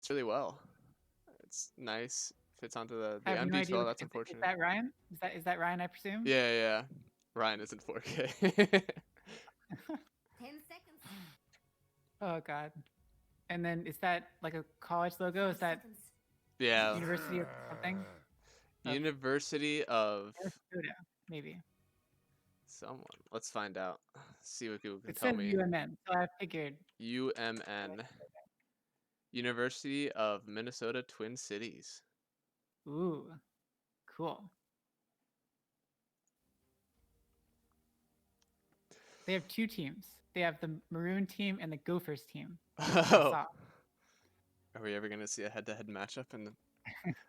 really well. It's nice. Fits onto I the have no idea. MD2L. That's Is unfortunate. that Ryan? Is that Ryan? I presume. Yeah, yeah. Ryan isn't 4K. 10 seconds. Oh God. And then is that like a college logo? Is that Yeah. university or something? Of University of Minnesota, maybe. someone. Let's find out. See what Google can It tell says me. UMN, so I figured. UMN. University of Minnesota Twin Cities. Ooh, cool. They have two teams. They have the Maroon team and the Gophers team. I Oh. saw. Are we ever gonna see a head-to-head matchup in the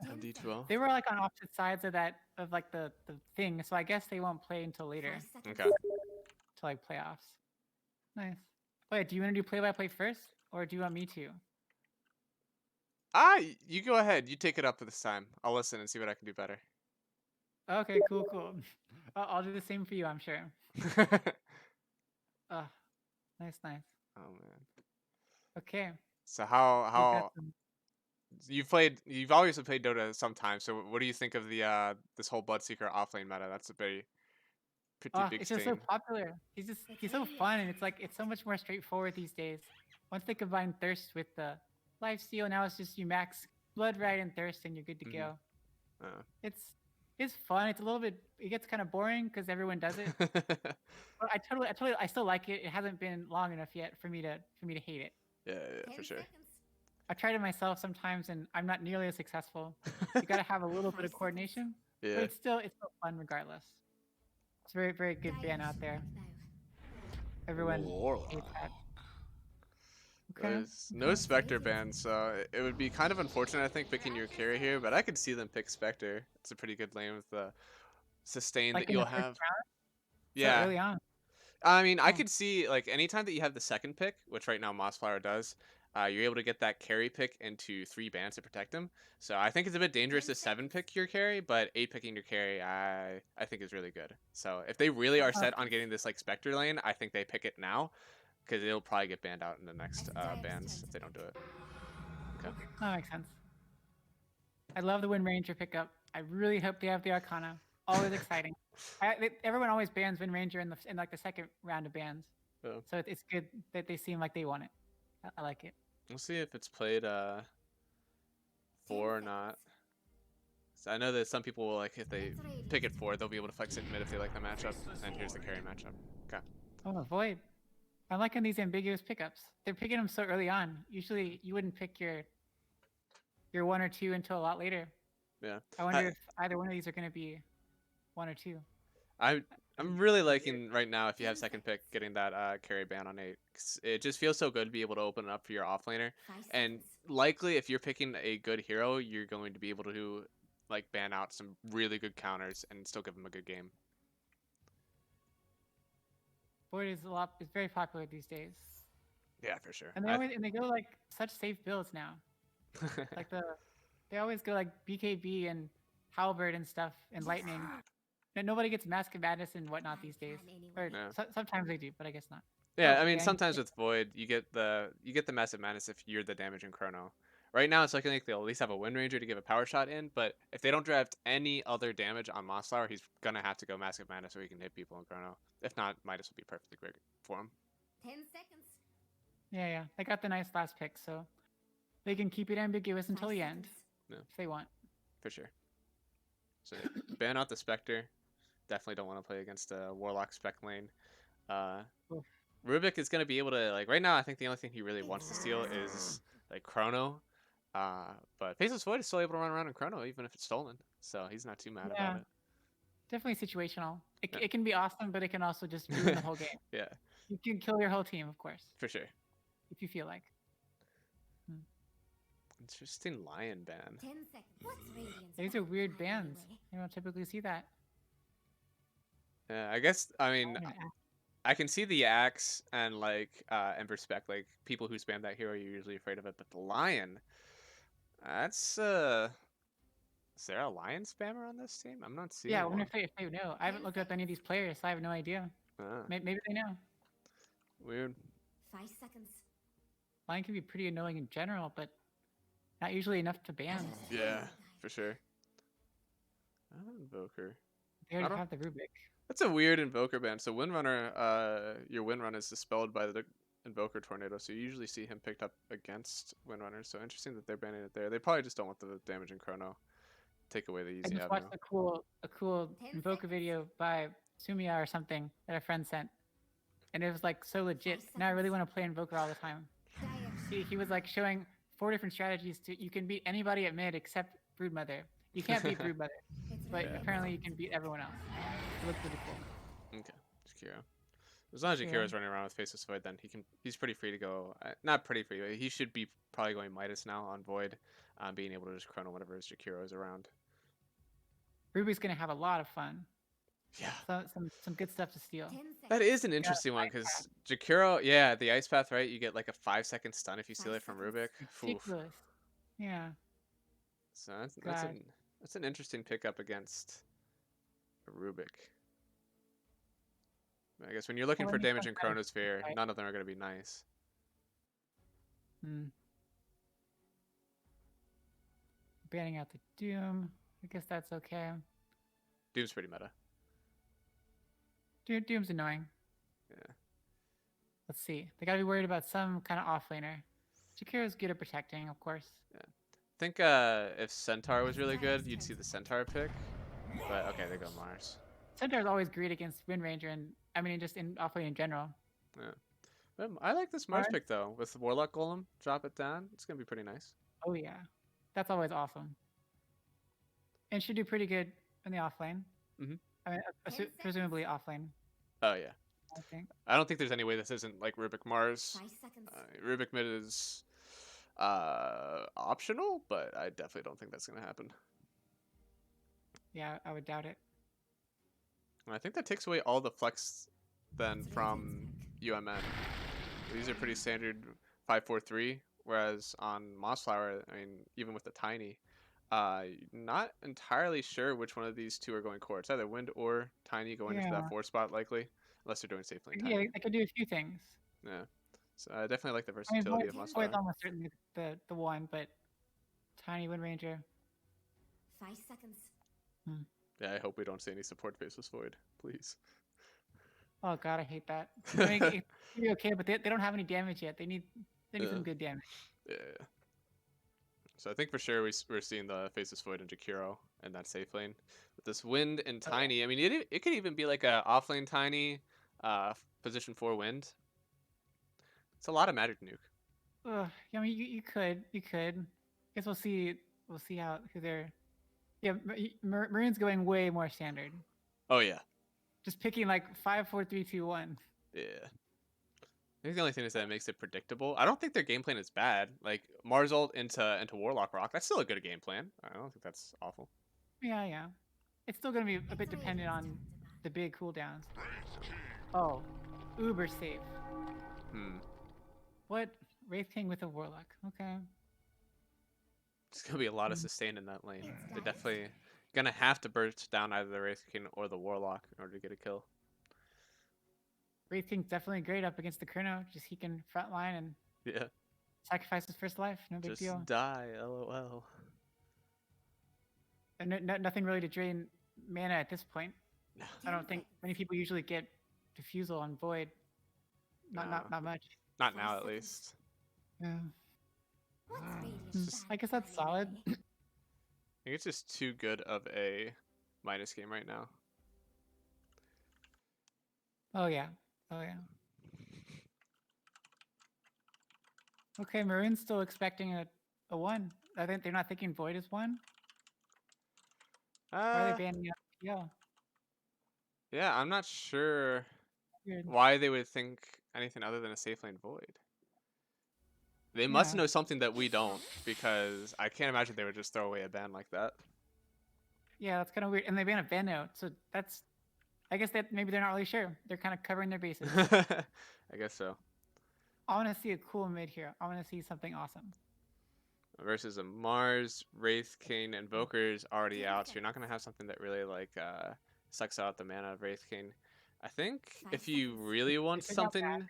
MD2L? They were like on opposite sides of like the thing, so I guess they won't play until later, 5 seconds. Okay. to like playoffs. Nice. Wait, do you want to do play-by-play first, or do you want me to? You go ahead. You take it up this time. I'll listen and see what I can do better. Okay, cool, cool. I'll do the same for you, I'm sure. Oh, nice, nice. Oh man. Okay, So we've got how some. you've obviously played Dota sometime. So what do you think of the this whole Bloodseeker offlane meta? That's a pretty Oh, big it's just so stain. popular. He's so fun, and it's so much more straightforward these days. Once they combine Thirst with the lifesteal, now it's just you max Blood Ride and Thirst, and you're good to Mm-hmm. go. It's it's fun. It's a little bit. It gets kind of boring because everyone does it. But I still like it. It hasn't been long enough yet for me to hate it. Yeah, for 10 sure. seconds. I tried it myself sometimes, and I'm not nearly as successful. You got to have a little bit of 5 seconds. coordination, but Yeah. it's still fun regardless. It's a very very good ban out there. Everyone hates Warlock. that. Okay. There's no Spectre ban, so it would be kind of unfortunate, I think, picking your carry here, but I could see them pick Spectre. It's a pretty good lane with the sustain that Like in you'll the first have. round, so Yeah. early on. I mean, I Oh, could see, like, anytime that you have the second pick, which right now Mossflower does, you're able to get that carry pick into 3 bans to protect him. So I think it's a bit dangerous to 7 pick your carry, but 8 picking your carry, I think is really good. So if they really are set on getting this, like, Spectre lane, I think they pick it now, because it'll probably get banned out in the next bans if they don't do it. Okay. that makes sense. I love the Wind Ranger pickup. I really hope they have the Arcana. Always exciting. Everyone always bans Wind Ranger in like the second round of bans, So so it's good that they seem like they want it. I like it. we'll see if it's played 4 or not. So I know that some people will, like, if they pick it 4, they'll be able to flex it in mid if they like the matchup. And here's the carry matchup. Okay. Oh, Void. I'm liking these ambiguous pickups. They're picking them so early on. Usually, you wouldn't pick your 1 or 2 until a lot later. Yeah. I wonder if either one of these are going to be 1 or 2. I'm really liking right now if you have second pick getting that carry ban on 8. 'Cause it just feels so good to be able to open it up for your offlaner. 5 And seconds. likely if you're picking a good hero, you're going to be able to like ban out some really good counters and still give them a good game. Void is very popular these days, Yeah, for sure. and they go like such safe builds now. Like they always go like BKB and Halberd and stuff and Lightning. And nobody gets Mask of Madness and whatnot these days. Or Yeah. sometimes they do, but I guess not. Yeah, Oh, I mean yeah, sometimes with Void you get the massive madness if you're the damage in Chrono. Right now it's looking like they'll at least have a Wind Ranger to give a power shot in, but if they don't draft any other damage on Mossflower, he's gonna have to go Massive Madness so he can hit people in Chrono. If not, Midas will be perfectly great for him. 10 seconds. yeah. They got the nice last pick, so they can keep it ambiguous until 5 the end seconds. Yeah, if they want. for sure. So ban out the Spectre. Definitely don't want to play against a Warlock spec lane. Uh, Oof. Rubik is going to be able to, like, right now I think the only thing he really wants to steal is like Chrono. But Faceless Void is still able to run around in Chrono even if it's stolen. So he's not too mad about Yeah, it. definitely situational. Yeah. It can be awesome, but it can also just ruin the whole game. Yeah, You can kill your whole team, of course, for sure. if you feel like. Interesting Lion ban. 10 seconds. What's radiance? These are weird bans. You don't typically see that. Yeah, I guess, I mean, Anyway, I can see the Axe and like Ember Spec, like people who spam that hero, you're usually afraid of it, but the Lion, that's is there a Lion spammer on this team? I'm not seeing yeah, I wonder one. if they know. I haven't looked up any of these players, so I have no idea. Ah, Maybe they know. weird. 5 seconds. Lion can be pretty annoying in general, but Not usually enough to ban. Yeah, for sure. Invoker. They I already don't. have the Rubik. That's a weird Invoker ban. So Windrunner, your Windrun is dispelled by the Invoker Tornado, so you usually see him picked up against Windrunner. So interesting that they're banning it there. They probably just don't want the damage in Chrono. Take away the I easy just avenue. watched a cool 10 Invoker seconds. video by Sumiya or something that a friend sent, and it was like so legit. 5 Now I really seconds. want to play Invoker all the time. Dire He was like showing 4 different strategies to you can beat anybody at mid except Broodmother. You can't beat Broodmother, It's but Yeah. apparently you can beat everyone else. It looks really cool. Okay, Jakiro. As long as Jakiro. Jakiro's running around with Faceless Void, then he's pretty free to go. Not pretty free, but he should be probably going Midas now on Void, being able to just Chrono whenever his Jakiro is around. Ruby's gonna have a lot of fun. Yeah. Some good stuff to steal. 10 That seconds. is an interesting one because Jakiro, yeah, the Ice Path, right? You get like a 5-second stun if you steal it from 5 Rubik. seconds. Oof. Ridiculous. Yeah. So God. that's an interesting pickup against a Rubik. I guess when you're looking Well, for when you damage in compare it, Chronosphere, right? none of them are going to be nice. Hmm. Banning out the Doom. I guess that's okay. Doom's pretty meta. Doom's annoying. Yeah. Let's see. They gotta be worried about some kind of offlaner. Jakiro's good at protecting, of course. I think if Centaur was really good, you'd see the Centaur pick. But okay, they go Mars. Centaur's always great against Wind Ranger, and I mean just in offlane in general. I like this Mars Mars? pick though. With Warlock Golem, drop it down. It's gonna be pretty nice. Oh yeah, that's always awesome. And should do pretty good in the offlane. Mhm. I mean, presumably offlane. Oh yeah. I think. I don't think there's any way this isn't like Rubik Mars. 5 seconds. Rubik mid is optional, but I definitely don't think that's gonna happen. Yeah, I would doubt it. And I think that takes away all the flex then It's from Radiant's pick. UMN. These are pretty standard 5-4-3, whereas on Mossflower, I mean, even with the Tiny, not entirely sure which one of these two are going core. It's either Wind or Tiny going into Yeah. that 4 spot likely, unless they're doing safe lane Yeah, Tiny. they could do a few things. Yeah. So I definitely like the I mean, versatility of Void's Mossflower. almost certainly the one, but Tiny Wind Ranger. 5 seconds. Yeah, I hope we don't see any support Faceless Void, please. Oh god, I hate that. I mean, it could be okay, but they don't have any damage yet. They need some good damage. Yeah. So I think for sure we're seeing the Faceless Void and Jakiro in that safe lane. With this Wind and Oh, Tiny, I mean, it could even be like a offlane Tiny, position 4 Wind. It's a lot of magic nuke. Yeah, I mean, you could. Guess we'll see. We'll see who they're. Yeah, Maroon's going way more standard. Oh yeah. Just picking like 5, 4, 3, 2, 1. Yeah. I think the only thing is that it makes it predictable. I don't think their game plan is bad. Like Mars ult into Warlock Rock, that's still a good game plan. I don't think that's awful. Yeah. It's still gonna be a bit It's dependent Radiant's on turn to ban. the big cooldowns. Oh, uber safe. Hmm. What? Wraith King with a Warlock. Okay. It's gonna be a lot of Hmm. sustain in that lane. It's They're Dire's definitely turn. gonna have to burst down either the Wraith King or the Warlock in order to get a kill. Wraith King's definitely great up against the Chrono. Just he can frontline and Yeah. sacrifice his first life. No big Just deal. die, lol. And nothing really to drain mana at this point. No. I don't think many people usually get Diffusal on Void. Not much. Not 5 now, at seconds. least. Yeah. What's Radiant's Just- I guess that's ban solid. anyway? I think it's just too good of a minus game right now. Oh yeah. Okay, Maroon's still expecting a 1. I think they're not thinking Void is 1. Why are Uh, they banning out PL? yeah, I'm not sure Weird. why they would think anything other than a safe lane Void. They must Yeah. know something that we don't, because I can't imagine they would just throw away a ban like that. Yeah, that's kind of weird. And they ban a Veno, so that's. I guess that maybe they're not really sure. They're kind of covering their bases. I guess so. I want to see a cool mid here. I want to see something awesome. Versus a Mars, Wraith King, Invoker's already out, so you're not gonna have something that really like sucks out the mana of Wraith King. I think 5 if you seconds. really want They took out something,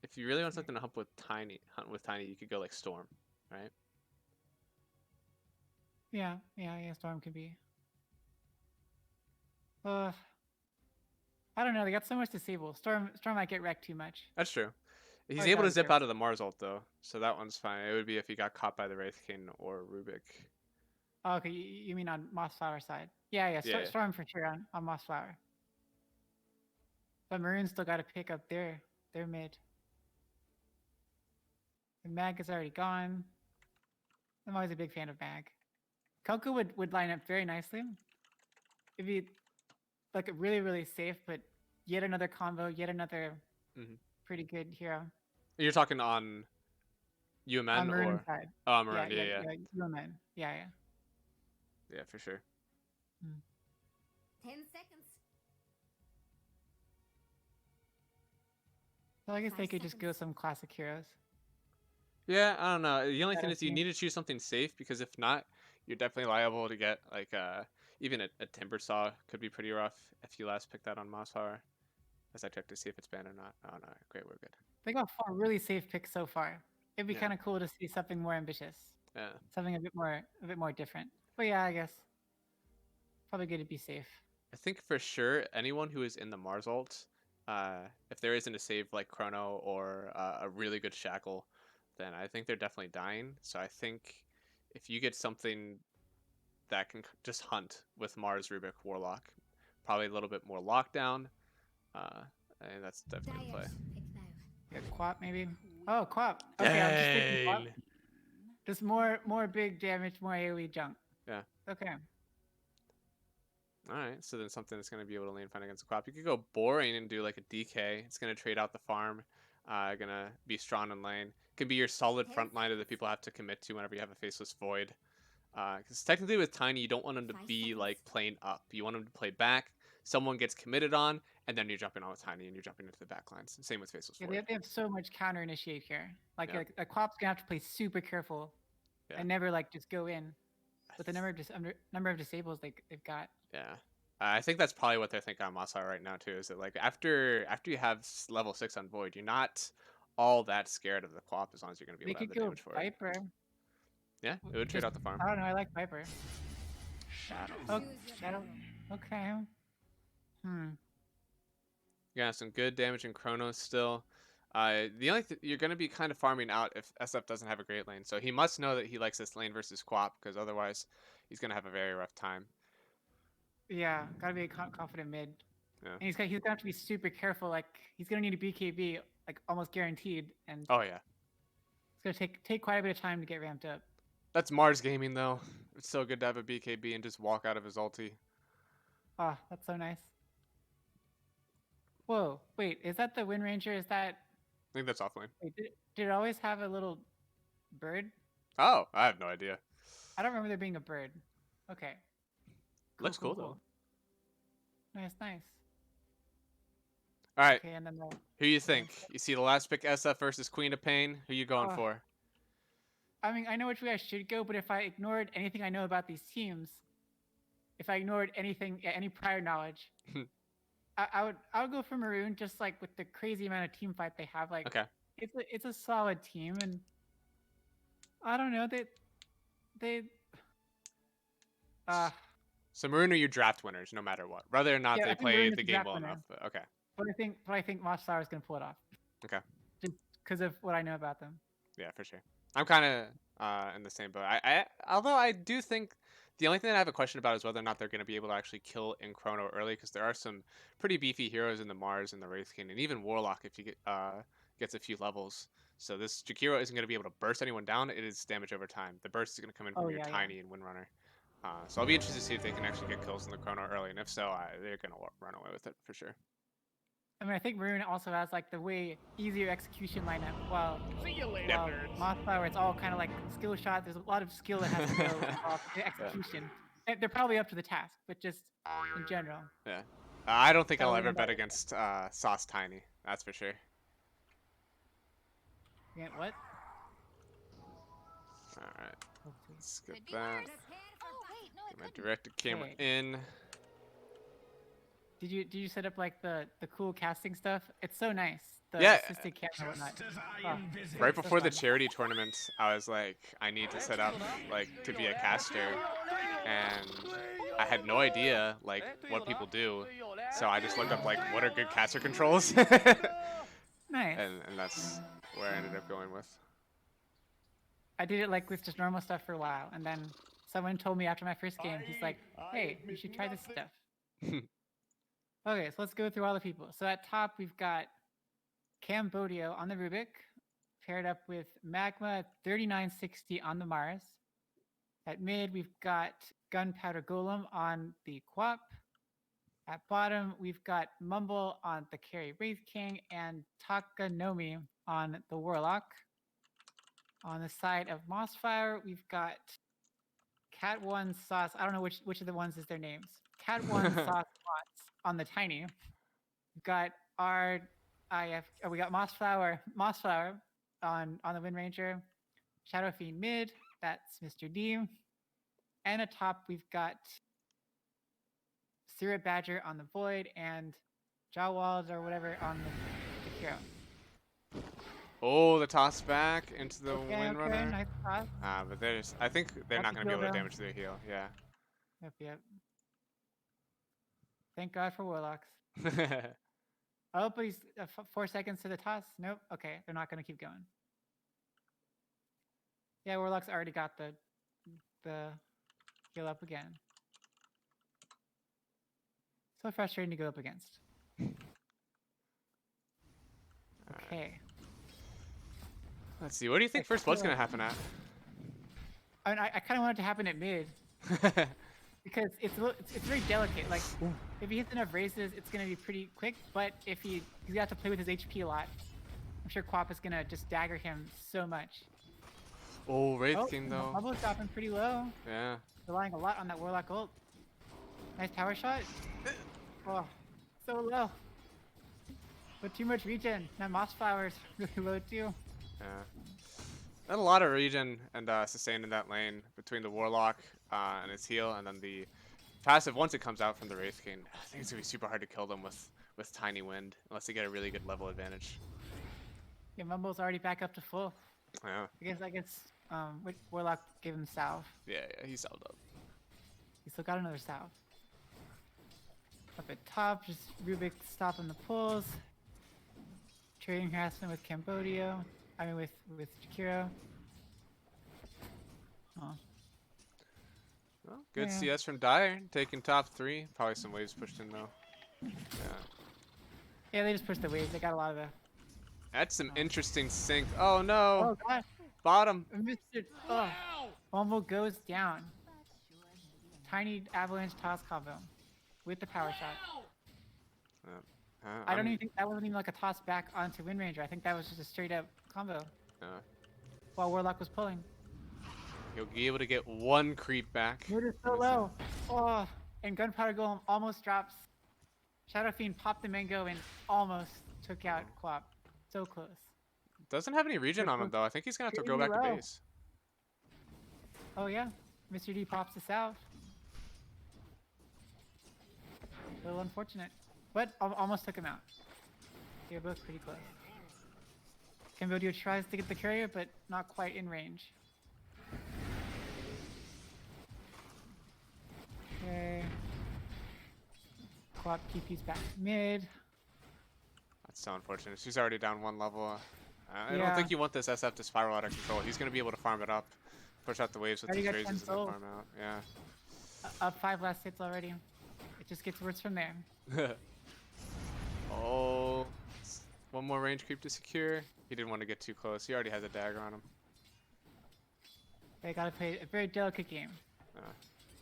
if you really want something to hunt with Tiny, you could go like Storm, right? Yeah, yeah. Storm could be. Uh, I don't know. They got so much disable. Storm might get wrecked too much. That's true. He's Probably able to dodge zip there. out of the Mars ult though, so that one's fine. It would be if he got caught by the Wraith King or Rubik. Oh, okay, you mean on Mossflower side? Yeah. Yeah. Storm for sure on Mossflower. But Maroon's still got to pick up their mid. The Mag is already gone. I'm always a big fan of Mag. Coco would line up very nicely. It'd be like a really safe, but yet another combo, yet another Hmm. pretty good hero. You're talking on On UMN Maroon or side. Maroon? Yeah. Human. Yeah. Yeah, for sure. 10 seconds. So I guess they 5 could just go seconds. some classic heroes. Yeah, I don't know. The only thing Shadow is you King. need to choose something safe because if not, you're definitely liable to get like even a timber saw could be pretty rough if you last pick that on Mossflower. As I check to see if it's banned or not. Oh no, great, we're good. They got 4 really safe picks so far. It'd be Yeah. kind of cool to see something more ambitious, Yeah. something a bit more different. But yeah, I guess probably good to be safe. I think for sure anyone who is in the Mars ult, if there isn't a save like Chrono or a really good Shackle, then I think they're definitely dying. So I think if you get something that can just hunt with Mars, Rubik, Warlock, probably a little bit more lockdown. And that's definitely the play. Diet pick now. Yeah, Quap maybe. Oh, Quap. Okay, I'm just thinking Quap. Dang. Just more big damage, more AoE junk. Yeah. Okay. All right. So then something that's going to be able to lane find against the Quap. You could go boring and do like a DK. It's going to trade out the farm. Going to be strong in lane. Could be your solid front liner that people have to commit to whenever you have a Faceless Void. Because technically with Tiny, you don't want him to 5 be seconds. like playing up. You want him to play back. Someone gets committed on, and then you're jumping on with Tiny and you're jumping into the back lines. Same with Faceless Yeah, Void. they have so much counter initiate here. Like, Yeah. a Quap's gonna have to play super careful Yeah. and never like just go in with the number of disables they've got. Yeah. I think that's probably what they're thinking on Mossflower right now too. Is that like after you have level 6 on Void, you're not all that scared of the Quap as long as you're going to be They able to have could the go damage for it. Viper. Yeah, it would trade Just, out the farm. I don't know. I like Viper. Choose Oh, your Shadow. hero. Okay. Yeah, some good damage in Chronos still. The only you're going to be kind of farming out if SF doesn't have a great lane. So he must know that he likes this lane versus Quap because otherwise he's going to have a very rough time. Yeah, gotta be a confident mid. Yeah. And he's gonna have to be super careful. Like he's gonna need a BKB, like almost guaranteed, and Oh yeah. it's gonna take quite a bit of time to get ramped up. That's Mars Gaming though. It's so good to have a BKB and just walk out of his ulti. Oh, that's so nice. Whoa, wait, is that the Wind Ranger? Is that I think that's offlane. wait, did it always have a little bird? Oh, I have no idea. I don't remember there being a bird. Okay. Looks cool though. Nice. All right. Okay, and then Who you think? You see the last pick SF versus Queen of Pain. Who you going for? I mean, I know which way I should go, but if I ignored anything I know about these teams, if I ignored any prior knowledge, I would go for Maroon, just like with the crazy amount of team fight they have. Like, Okay. it's a solid team, and I don't know they So Maroon are your draft winners, no matter what, whether or not Yeah, I they think play Maroon the is the game draft well winner. enough. But okay. but I think Mossflower is gonna pull it off. Okay. Just because of what I know about them. Yeah, for sure. I'm kind of in the same boat. Although I do think the only thing that I have a question about is whether or not they're going to be able to actually kill in Chrono early, because there are some pretty beefy heroes in the Mars and the Wraith King, and even Warlock if you gets a few levels. So this Jakiro isn't going to be able to burst anyone down. It is damage over time. The burst is going to come in from your yeah. Tiny and Windrunner. So I'll be interested to see if they can actually get kills in the Chrono early, and if so, they're going to run away with it for sure. I mean, I think Maroon also has like the way easier execution lineup. While See you later, nerds. Mossflower, it's all kind of like skill shot. There's a lot of skill that has to go off the execution. They're probably up to the task, but just in general. Yeah. I don't think Tell I'll me ever about bet it. against Sauce Tiny. That's for sure. Yeah, what? All right. Let's get Could be that. worse. Prepare for Oh, wait, no, Get my it couldn't. directed camera Wait. in. Did you set up like the cool casting stuff? It's so nice. The Yeah, assisted camera and whatnot. Oh, right so before the fun. charity tournament, I was like, I need to set up like to be a caster, and I had no idea like what people do, so I just looked up like what are good caster controls, Nice. and that's where I ended up going with. I did it like with just normal stuff for a while, and then someone told me after my first game, he's like, "Hey, you should try this stuff." Okay, so let's go through all the people. So at top we've got Cambodia on the Rubik, paired up with Magma 3960 on the Mars. At mid we've got Gunpowder Golem on the Quap. At bottom we've got Mumble on the Carry Wraith King and Takanomi on the Warlock. On the side of Mossflower, we've got Cat One Sauce. I don't know which of the ones is their names. Cat One Sauce Mots on the Tiny. We've got our IF. Oh, we got Mossflower on the Wind Ranger. Shadow Fiend mid. That's Mr. D. And atop we've got Syrup Badger on the Void and Jawwald or whatever on the Hero. Oh, the toss back into the Okay, Windrunner. nice toss. But there's, I think they're not Got the going to be able to kill, though. damage their heal. Yeah. Yep. Thank God for Warlocks. Oh, but he's 4 seconds to the toss. Nope. Okay, they're not going to keep going. Yeah, Warlock's already got the heal up again. So frustrating to go up against. Okay. Let's see. What do you think first blood's going to happen at? I mean, I kind of want it to happen at mid because it's very delicate. Like, if he hits enough raises, it's going to be pretty quick. But if he's going to have to play with his HP a lot, I'm sure Quap is going to just dagger him so much. Oh, Wraith King though. Bubble's dropping pretty low. Yeah. Relying a lot on that Warlock ult. Nice power shot. Oh, so low. But too much regen. That Mossflower's really low too. Yeah. Not a lot of regen and sustain in that lane between the Warlock and his heal, and then the passive once it comes out from the Wraith King. I think it's gonna be super hard to kill them with Tiny Wind unless they get a really good level advantage. Yeah, Mumble's already back up to full. Yeah. I guess Warlock gave him salve. Yeah, he's salved up. He still got another salve. Up at top, just Rubik stopping the pulls. Trading harassment with Cambodia. I mean with Jakiro. Oh. Well, good Yeah. CS from Dire, taking top 3. Probably some waves pushed in though. Yeah. Yeah, they just pushed the waves. They got a lot of the. That's some interesting sync. Oh no! Oh god! Bottom. I missed it. Oh. Mumble goes down. Tiny avalanche toss combo with the power shot. I don't even think that wasn't even like a toss back onto Wind Ranger. I think that was just a straight up combo. While Warlock was pulling. He'll be able to get one creep back. Mood is so low. Oh, and Gunpowder Golem almost drops. Shadow Fiend popped the mango and almost took out Quap. So close. Doesn't have any regen on him though. I think he's gonna have to go back to base. Oh yeah, Mr. D pops the salve. A little unfortunate, but almost took him out. They're both pretty close. Cambodia tries to get the carrier, but not quite in range. Okay. Quap TP's back mid. That's so unfortunate. She's already down 1 level. I don't Yeah. think you want this SF to spiral out of control. He's gonna be able to farm it up, push out the waves with Already his got raises, and 10 then soul. farm out. Yeah. Up 5 last hits already. It just gets worse from there. Oh, one more range creep to secure. He didn't want to get too close. He already has a dagger on him. They gotta play a very delicate game.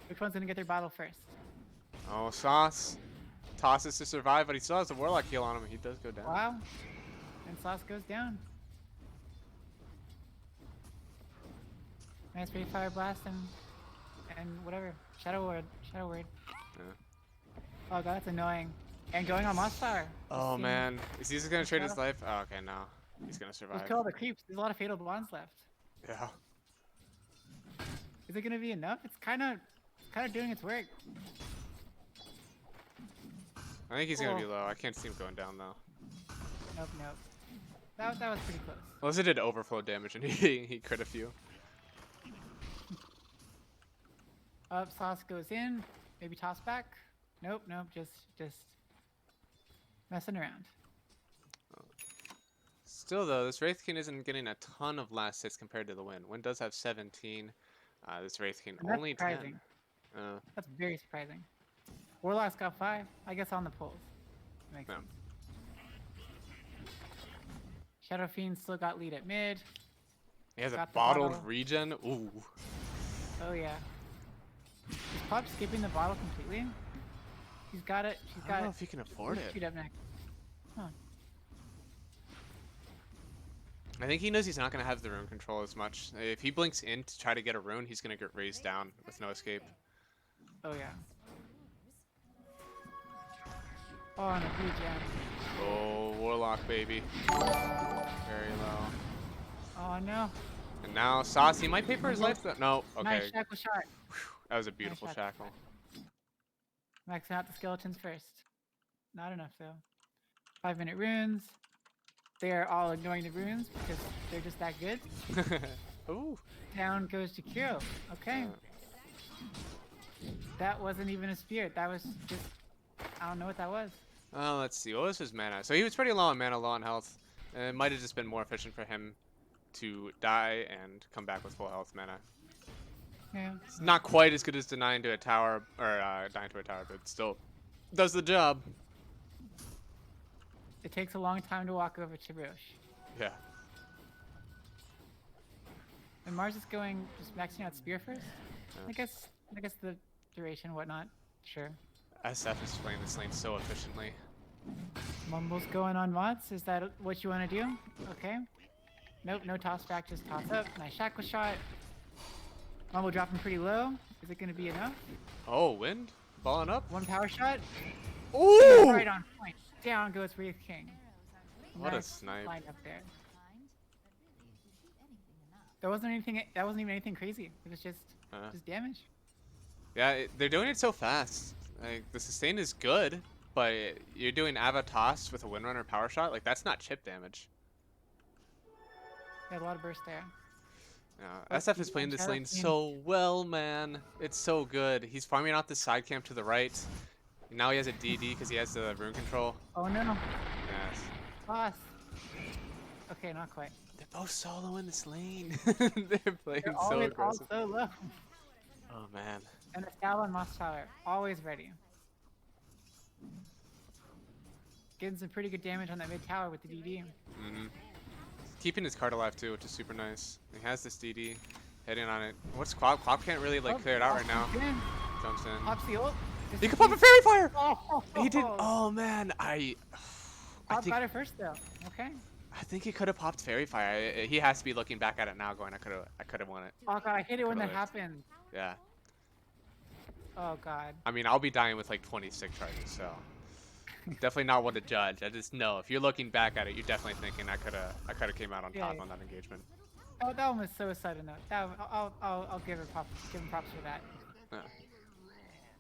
Which one's gonna get their bottle first? Oh, Sauce tosses to survive, but he still has the Warlock heal on him. He does go down. Wow. And Sauce goes down. Nice Great Fire Blast and whatever. Shadow Word. Yeah. Oh god, that's annoying. And going on Mossflower. Oh man, is he just gonna trade his life? Oh, okay, no, he's gonna Let's survive. kill all the creeps. There's a lot of Fatal Bonds left. Yeah. Is it gonna be enough? It's kind of doing its work. I think he's gonna be Oh. low. I can't see him going down though. Nope, nope. That was pretty close. Unless it did overflow damage and he crit a few. Up, sauce goes in. Maybe toss back. Nope, nope. Just messing around. Still though, this Wraith King isn't getting a ton of last hits compared to the Wind. Wind does have 17. This Wraith King And that's only surprising. 10. That's very surprising. Warlock's got 5. I guess on the pulls. Makes No. sense. Shadow Fiend still got lead at mid. He has a Got the bottled bottle. regen. Ooh. Oh yeah. Is Pop skipping the bottle completely? She's got it. She's I got don't know it. if he can afford Shoot it. up next. Huh. I think he knows he's not going to have the rune control as much. If he blinks in to try to get a rune, he's going to get raised down with no escape. Oh yeah. Oh, and a blue gem. Oh, Warlock, baby. Very low. Oh no. And now Sauce, he might pay for his life though. No, okay. Nice shackle shot. That was a beautiful shot. shackle. Maxing out the skeletons first. Not enough though. 5-minute runes. They are all ignoring the runes because they're just that good. Ooh. Down goes to Kiro. Okay. That wasn't even a spear. That was just, I don't know what that was. Let's see. What was his mana? So he was pretty low on mana, low on health. And it might have just been more efficient for him to die and come back with full health mana. Yeah. It's not quite as good as denying to a tower, or dying to a tower, but it still does the job. It takes a long time to walk over to Roche. Yeah. And Mars is going, just maxing out spear first? Yeah. I guess the duration, whatnot. Sure. SF is playing this lane so efficiently. Mumble's going on mods. Is that what you want to do? Okay. Nope, no toss back, just toss up. Nice shackle shot. Mumble dropping pretty low. Is it going to be enough? Oh, Wind? Balling up? One power shot. Ooh! Right on point. Down goes Wraith King. What a Nice snipe. line up there. That wasn't anything. That wasn't even anything crazy. It was just damage. Yeah, they're doing it so fast. Like, the sustain is good, but you're doing Ava Toss with a Windrunner power shot. Like, that's not chip damage. Had a lot of burst there. Yeah, SF is playing this lane Shadow so well, man. It's so good. He's farming out the side camp to the right. Now he has a DD because he has the rune control. Oh no. Yes. Toss. Okay, not quite. They're both solo in this lane. They're playing They're so always all aggressive. so low. Oh, man. And a Sal and Mossflower, always ready. Getting some pretty good damage on that mid tower with the DD. Mm-hmm. Keeping his card alive, too, which is super nice. He has this DD. Hitting on it. What's Quap? Quap can't really, like, clear it out right now. Jumps in. Pops the ult. He could pop a Fairy Fire! Oh, He did. Oh, man. I Pop think got it first, though. Okay. I think he could have popped Fairy Fire. He has to be looking back at it now, going, I could have won it. Oh god, I hate it when that Could've lived. happens. Yeah. Oh god. I mean, I'll be dying with like 26 charges, so definitely not one to judge. I just know if you're looking back at it, you're definitely thinking I could have came out on top Yeah. on that engagement. Oh, that one was so sudden though. I'll give him props for that. Yeah.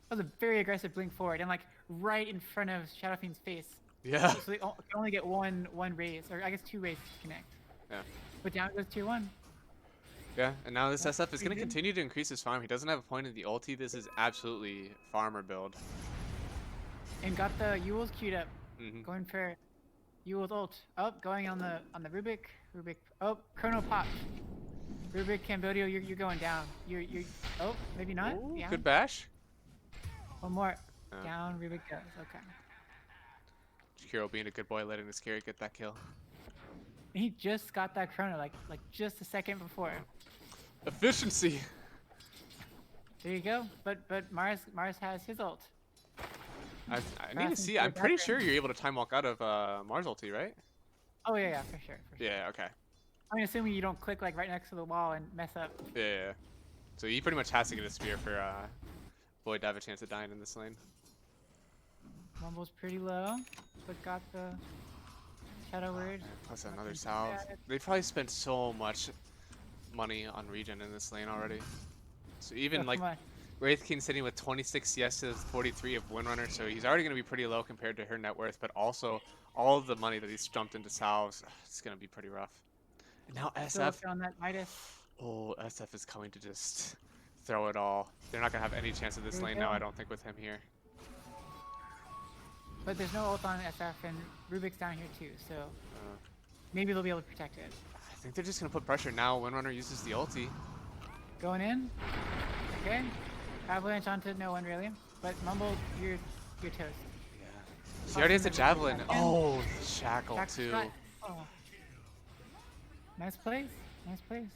That was a very aggressive blink forward and like right in front of Shadowfiend's face. Yeah. So they can only get one raise, or I guess 2 raises to connect. Yeah. But down goes tier 1. Yeah, and now this SF is pretty going to good. continue to increase his farm. He doesn't have a point in the ulti. This is absolutely farmer build. And got the Yule's queued up. Mm-hmm. Going for Yule's ult. Oh, going on the Rubik. Oh, Chrono popped. Rubik, Cambodia, you're going down. You're oh, maybe not. Ooh, Yeah. good bash. One more. Yeah. Down, Rubik goes. Okay. Kiro being a good boy, letting his carry get that kill. He just got that Chrono like just a second before. Efficiency. There you go. But Mars has his ult. I need to Fast see. and I'm quick pretty back sure you're able to time walk out of Mars ulti, right? Oh yeah, for sure. Yeah. Okay. I mean, assuming you don't click like right next to the wall and mess up. Yeah. So he pretty much has to get a spear for Boyd to have a chance of dying in this lane. Mumble's pretty low, but got the Shadow Word. Plus another Nothing salve. bad. They probably spent so much money on regen in this lane already. So even Oh, like come on. Wraith King sitting with 26 CSs, 43 of Windrunner, so he's already going to be pretty low compared to her net worth, but also all of the money that he's jumped into salves, it's going to be pretty rough. And now Still SF. working on that Midas. Oh, SF is coming to just throw it all. They're not going to have any chance of this Here we lane now, go. I don't think, with him here. But there's no ult on SF, and Rubik's down here too, so maybe they'll be able to protect it. I think they're just going to put pressure now. Windrunner uses the ulti. Going in. Okay. Avalanche onto no one really, but Mumble, you're toast. Yeah. She already has a javelin. Oh, the shackle Back too. shot. Oh. Nice plays. Nice plays.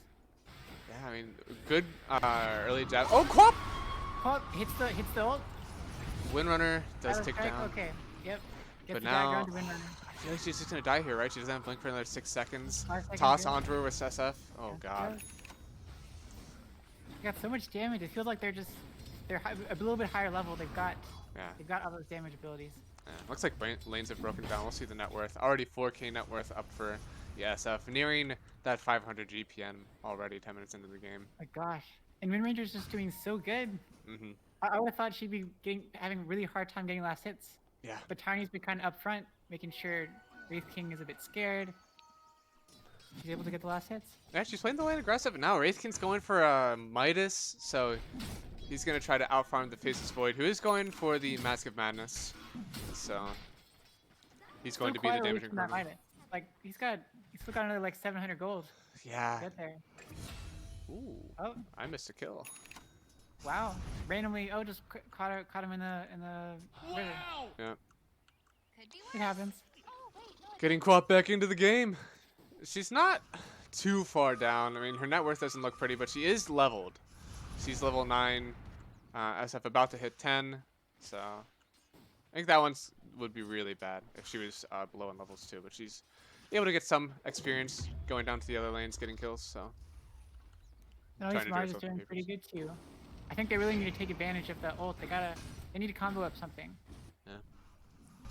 Yeah, I mean, good early jab. Oh, Quap! Oh, hits the ult. Windrunner does Shadow tick strike, down. Okay. Yep. Gets But the dagger now, onto Windrunner. I feel like she's just gonna die here, right? She doesn't have blink for another 6 seconds. 5 seconds, Toss yeah. onto her with SF. Oh god. They got so much damage. It feels like they're a little bit higher level. They've got Yeah. all those damage abilities. Yeah. Looks like lanes have broken down. We'll see the net worth. Already 4K net worth up for the SF, nearing that 500 GPM already 10 minutes into the game. My gosh. And Wind Ranger's just doing so good. Mm-hmm. I would have thought she'd be having a really hard time getting last hits. Yeah. But Tiny's been kind of up front, making sure Wraith King is a bit scared. She's able to get the last hits. Yeah, she's playing the lane aggressive. Now Wraith King's going for Midas, so he's going to try to outfarm the Faceless Void, who is going for the Mask of Madness. So he's going to be the damage increment. Like he's still got another like 700 gold. Yeah. Get there. Ooh. Oh, I missed a kill. wow. Randomly, just caught him in the river. Yeah. It happens. Getting Quap back into the game. She's not too far down. I mean, her net worth doesn't look pretty, but she is leveled. She's level 9. SF about to hit 10. So I think that one would be really bad if she was below in levels too. But she's able to get some experience going down to the other lanes, getting kills. So No, trying these to do Mars is herself doing papers. pretty good too. I think they really need to take advantage of the ult. They need to combo up something.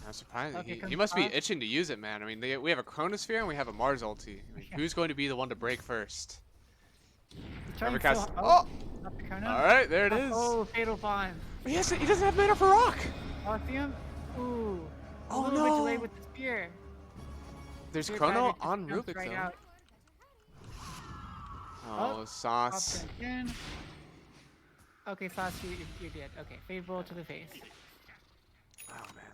I'm surprised. Okay, He must be comes itching to use it, man. I mean, we have a Chronosphere and we have a Mars ulti. I mean, who's going to be the one to break first? Trying Whoever casts. so- Oh! Not the Chrono. All right, there it is. Oh, Fatal Bond. He doesn't have mana for Rock. Colosseum? Ooh. A Oh, little bit no. delayed with the spear. There's Spear Chrono Badger just on jumps Rubik, right though. out. Oh, Sauce. Pops in. Okay, Sauce, you're dead. Okay, favorable to the face. Oh, man.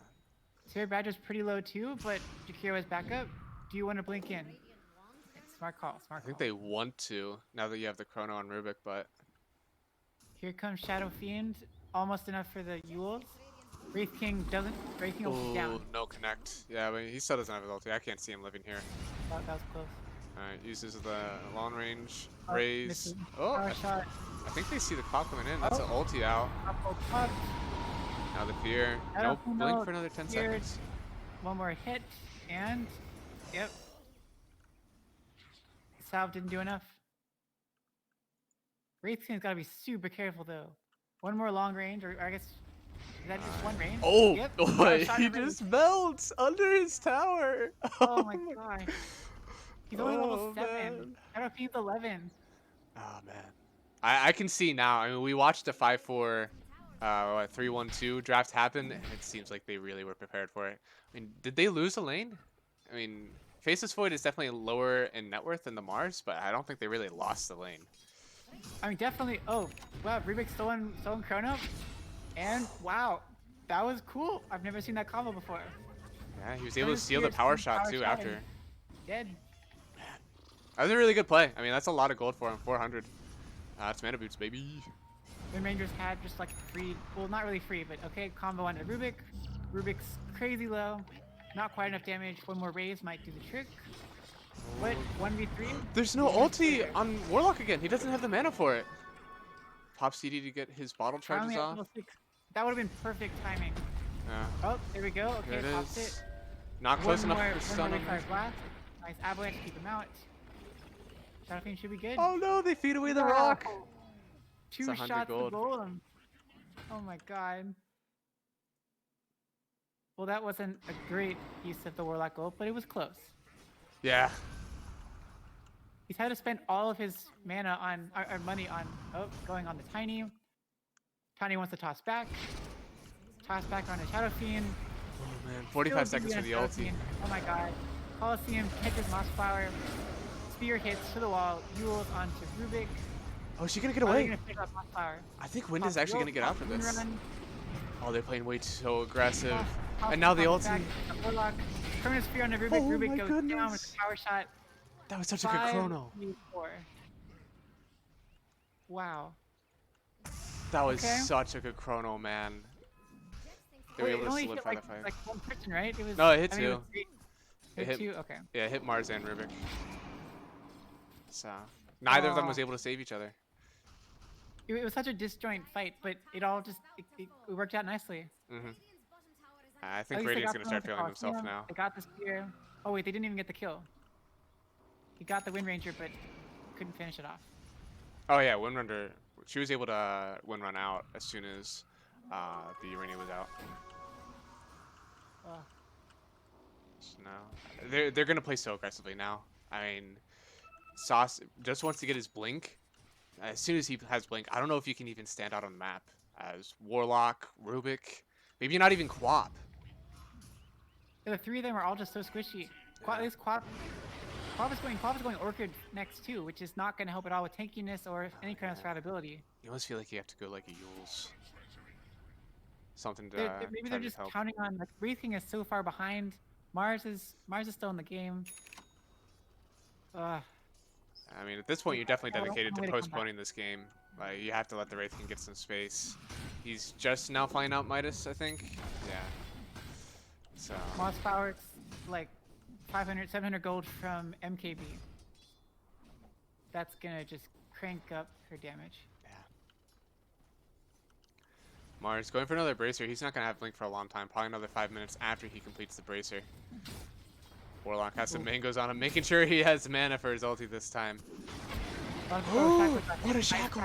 Spear Badger's pretty low too, but Jakiro is back up. Do you want to blink in? Okay, smart call, I smart call. think they want to, now that you have the Chrono on Rubik, but... Here comes Shadow Fiend. Almost enough for the Yules. Wraith King will be down. Ooh, no connect. Yeah, but he still doesn't have his ulti. I can't see him living here. That was close. Alright, uses the long range. Oh, Raise. missing. Oh, Power shot. I think they see the clock coming in. That's an ulti out. Up, up. Now the fear. Shadow Nope, Fiend blink out. for another 10 Feared. seconds. One more hit, and yep. Salve didn't do enough. Wraith King's gotta be super careful though. One more long range, or I guess is that just one range? Oh, Yep. boy, Power shot he and range. just melts under his tower. Oh my gosh. He's only level Oh, 7. man. Shadow Fiend's 11. Oh, man. I can see now. I mean, we watched the 5-4, 3-1-2 draft happen, and it seems like they really were prepared for it. I mean, did they lose a lane? I mean, Faceless Void is definitely lower in net worth than the Mars, but I don't think they really lost the lane. I mean, definitely. Oh, wow. Rubik stolen Chrono. And wow, that was cool. I've never seen that combo before. Yeah, he was able to steal the power shot too after. Dead. That was a really good play. I mean, that's a lot of gold for him. 400. That's mana boots, baby. Wind Rangers had just like free, well, not really free, but okay, combo onto Rubik. Rubik's crazy low. Not quite enough damage. One more raise might do the trick. What? 1v3? There's no ulti on Warlock again. He doesn't have the mana for it. Pop CD to get his bottle charges Finally at off. level 6. That would have been perfect timing. Yeah. Oh, there we go. There Okay, it pops is. it. Not close One enough more, for stun him. blast. Nice avalanche, keep him out. Shadow Fiend should be good. Oh no, they feed away the Wow. rock. 2 100 shots gold. to golem. Oh my god. Well, that wasn't a great use of the Warlock gold, but it was close. Yeah. He's had to spend all of his mana on, or money on, going on the Tiny. Tiny wants to toss back. Toss back on a Shadow Fiend. Oh man, 45 seconds for the ulti. Oh my god. Coliseum catches Mossflower. Spear hits to the wall. Yules onto Rubik. Oh, is she gonna get Are they away? gonna pick up Mossflower? I think Wind is actually gonna get out from this. Run. Oh, they're playing way so aggressive. Toss And now the back. ulti. Warlock. Permanent Spear on Rubik. Oh Rubik my goes down with goodness. a power shot. That was such a good 5, chrono. 3, 4. Wow. That was Okay. such a good chrono, man. They were Wait, able it to only hit solidify like, the fight. like one person, right? It was. No, it hit I mean, two. was three. It hit- two. Okay. Yeah, it hit Mars and Rubik. So neither of them was Aw. able to save each other. It was such a disjoint fight, but it all just it worked out nicely. Hmm I At think least they Radiant's got gonna the start one with feeling the himself Coliseum, now. They got the spear. Oh wait, they didn't even get the kill. He got the Wind Ranger, but couldn't finish it off. Oh yeah, Windrunner. She was able to wind run out as soon as the Urania was out. Oh. So now they're gonna play so aggressively now. I mean, Sauce just wants to get his blink. As soon as he has blink, I don't know if you can even stand out on the map as Warlock, Rubik, maybe not even Quap. The three of them are all just so squishy. At least Quap is going Orchid next too, which is not going to help at all with tankiness or any kind of survivability. You almost feel like you have to go like a Yules. Something to Maybe try they're to just help. counting on like Wraith King is so far behind. Mars is still in the game. I mean, at this point, you're definitely I don't dedicated know to where to come back. postponing this game. Like, you have to let the Wraith King get some space. He's just now flying out Midas, I think. Yeah. So. Mossflower, it's like 500, 700 gold from MKB. That's gonna just crank up her damage. Yeah. Mars going for another bracer. He's not gonna have blink for a long time. Probably another 5 minutes after he completes the bracer. Warlock has some mangoes on him, making sure he has mana for his ulti this time. Oh, what a shackle!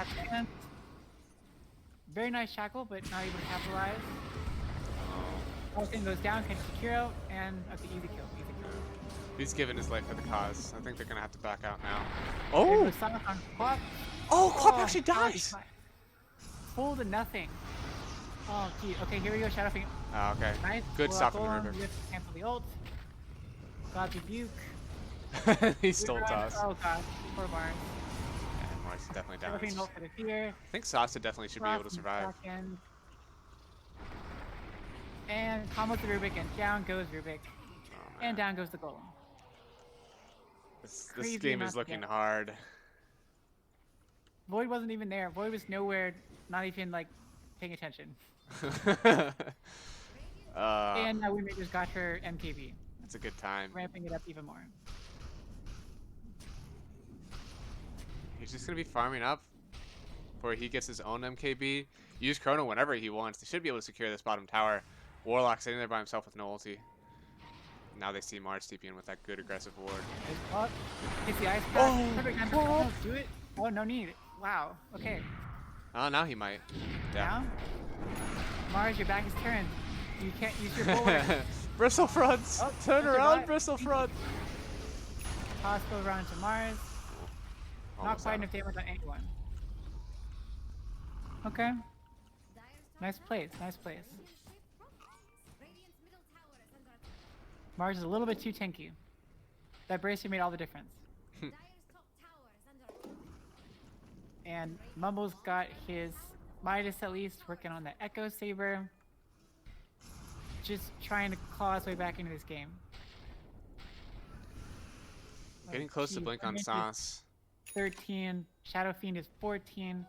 Very nice shackle, but not able to capitalize. Everything goes down, can Sekiro, and okay, easy kill, easy kill. He's giving his life for the cause. I think they're gonna have to back out now. There Oh! goes Sonic on Quap. Oh, Quap actually gosh, dies! Full to nothing. Oh, gee. Okay, here we go, Shadow Fiend. Oh, okay. Nice. Good Warlock stop from the Golem, river. you have to cancel the ult. God's Rebuke. He stole Good run. toss. Oh god, poor Barnes. Yeah, Mars is definitely Shadow down. Fiend ult for the fear. I think Sasa definitely should be able to survive. And combos the Rubik, and down goes Rubik. Oh, And man. down goes the Golem. This crazy game amount is to looking get. hard. Void wasn't even there. Void was nowhere, not even like paying attention. And now we just got her MKB, It's a good time. ramping it up even more. He's just gonna be farming up before he gets his own MKB. Use Chrono whenever he wants. They should be able to secure this bottom tower. Warlock sitting there by himself with no ulti. Now they see Mars TP in with that good aggressive ward. Oh, hits the ice pack. Oh, Perfect time for Chrono. Do it. Oh, no need. Wow. Okay. Oh, now he might. Yeah. Now, Mars, your back is turned. You can't use your bulwark. Bristle fronts! Oh, Turn that's a around, bot. Bristle front! Toss goes around to Mars. Not Almost quite out. enough damage on anyone. Okay. Nice plays. Nice plays. Mars is a little bit too tanky. That bracer made all the difference. And Mumble's got his Midas at least working on the Echo Saber. Just trying to claw his way back into this game. Getting close to Geez, blink on Wind Ranger is Sauce. 13. Shadow Fiend is 14.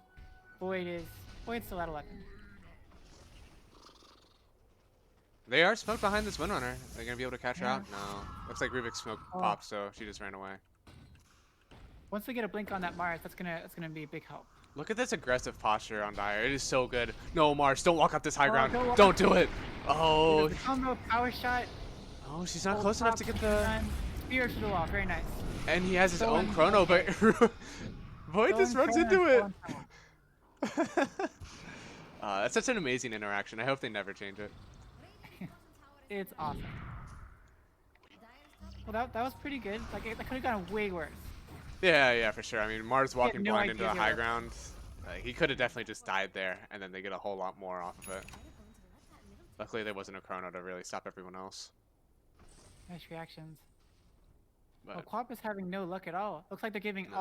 Void's still at 11. They are smoked behind this Windrunner. They're gonna be able to catch her Yeah. out? No. Looks like Rubik's smoke Oh. popped, so she just ran away. Once they get a blink on that Mars, that's gonna be a big help. Look at this aggressive posture on Dire. It is so good. No, Mars, don't walk up this high ground. don't walk Don't up. do it. Oh, The combo power shot. oh, she's not Full close enough pop, to get the. spear to the wall. Very nice. And he has his So own chrono, but Void just runs into it. That's such an amazing interaction. I hope they never change it. It's awesome. Well, that was pretty good. Like, that could have gone way worse. Yeah, yeah, for sure. I mean, Mars walking no blind idea into the they high were- ground. He could have definitely just died there, and then they get a whole lot more off of it. Luckily, there wasn't a chrono to really stop everyone else. Nice reactions. Well, But Quap is having no luck at all. Looks like they're giving no,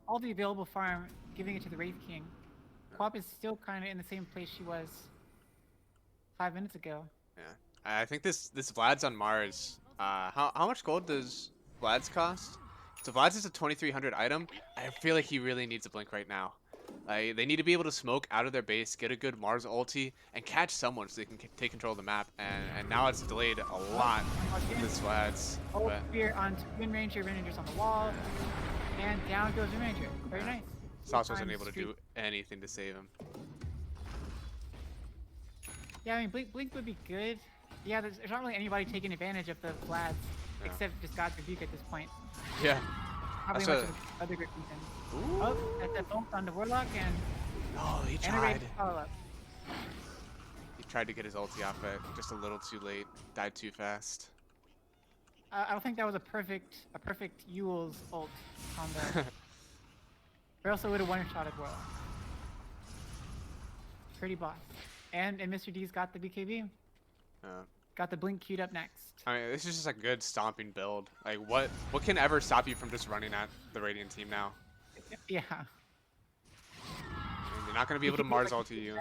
all the available farm, giving it to the Wraith King. no. Quap is still kind of in the same place she was 5 minutes ago. Yeah, I think this Vlad's on Mars. How much gold does Vlad's cost? So Vlad's is a 2300 item. I feel like he really needs a blink right now. They need to be able to smoke out of their base, get a good Mars ulti, and catch someone so they can take control of the map. And now it's delayed a lot with this Vlad's. Oh, But spear onto Wind Ranger. Wind Ranger's on the wall, and down goes Wind Ranger. Very nice. Sauce wasn't Times able to streak. do anything to save him. Yeah, I mean, Blink would be good. Yeah, there's not really anybody taking advantage of the Vlads, No. except just God's Rebuke at this point. Yeah. Probably That's much what- of the other good reason. Ooh. Oh, that's a ult on the Warlock, and Oh, he a raid tried. follow-up. He tried to get his ulti off, but just a little too late. Died too fast. I don't think that was a perfect Yule's ult on the. Or else it would have one-shotted Warlock. Pretty boss. And Mr. D's got the BKB. Got the blink queued up next. I mean, this is just a good stomping build. Like, what can ever stop you from just running at the Radiant team now? Yeah. I mean, you're not going to be able to Mars ulti you.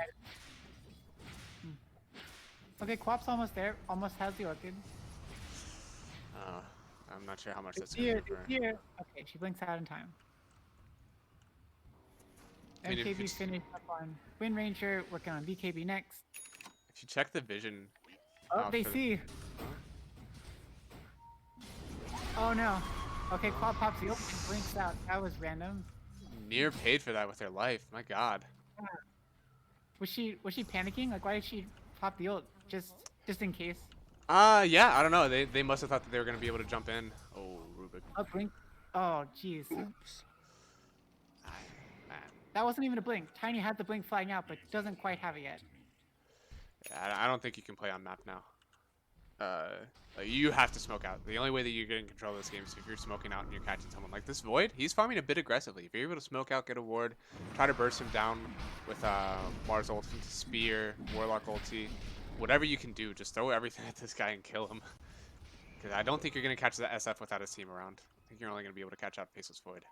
Okay, Quap's almost there. Almost has the Orchid. I'm not sure how much It's that's going to here. do for It's here. Okay, she blinks out in time. I mean, if MKB it's- finished up on Wind Ranger. Working on BKB next. If you check the vision... Oh, they for the- see. Oh no. Okay, Quap pops the ult and blinks out. That was random. Near paid for that with their life. My god. Was she panicking? Like, why did she pop the ult? Just in case. Yeah, I don't know. They must have thought that they were going to be able to jump in. Oh, Rubik. Oh, blink. Oh, jeez. Oops. Man. That wasn't even a blink. Tiny had the blink flying out, but doesn't quite have it yet. Yeah, I don't think you can play on map now. You have to smoke out. The only way that you're getting control of this game is if you're smoking out and you're catching someone like this Void. He's farming a bit aggressively. If you're able to smoke out, get a ward, try to burst him down with Mars ulti, spear, Warlock ulti, whatever you can do, just throw everything at this guy and kill him. Because I don't think you're going to catch the SF without his team around. I think you're only going to be able to catch out Faceless Void.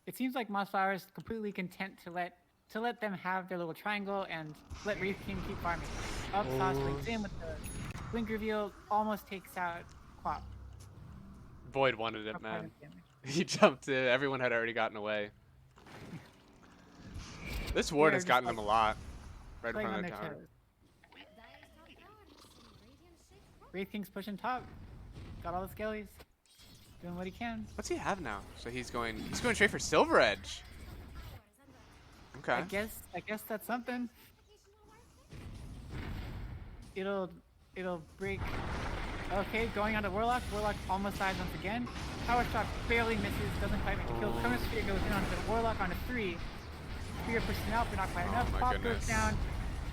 It seems like Mossflower is completely content to let them have their little triangle and let Wraith King keep farming. Up, Sauce blinks in with the blink reveal, almost takes out Quap. Void wanted it, Quap man. had damage. He jumped in. Everyone had already gotten away. This ward They're has just, gotten like, them a lot. Right in Playing front on of their the tower. toes. Wraith King's pushing top. Got all the skellies. Doing what he can. What's he have now? So he's going straight for Silver Edge. Okay. I guess that's something. It'll break. Okay, going on to Warlock. Warlock almost dies once again. Power shot barely misses, doesn't quite make the kill. Chronosphere goes in onto the Warlock on a 3. Spear pushing out, but not quite enough. my Pop goodness. goes down.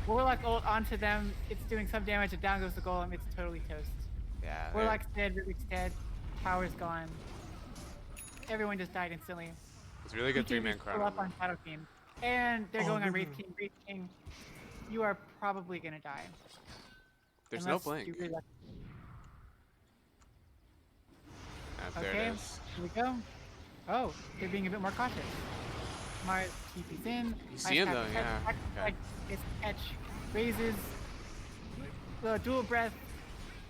Warlock ult onto them. It's doing some damage, and down goes the golem. It's totally toast. Yeah. Warlock's dead, Rubik's dead. Power's gone. Everyone just died instantly. It's a really good BKB three-man still chrono. up on Shadow Fiend. And they're going on no. Wraith King. Wraith King, you are probably gonna die. There's no Unless blink. you really like- There Okay, it is. here we go. Oh, they're being a bit more cautious. Mars TP's in. You see him, though, yeah. Okay. It's catch, raises, dual breath,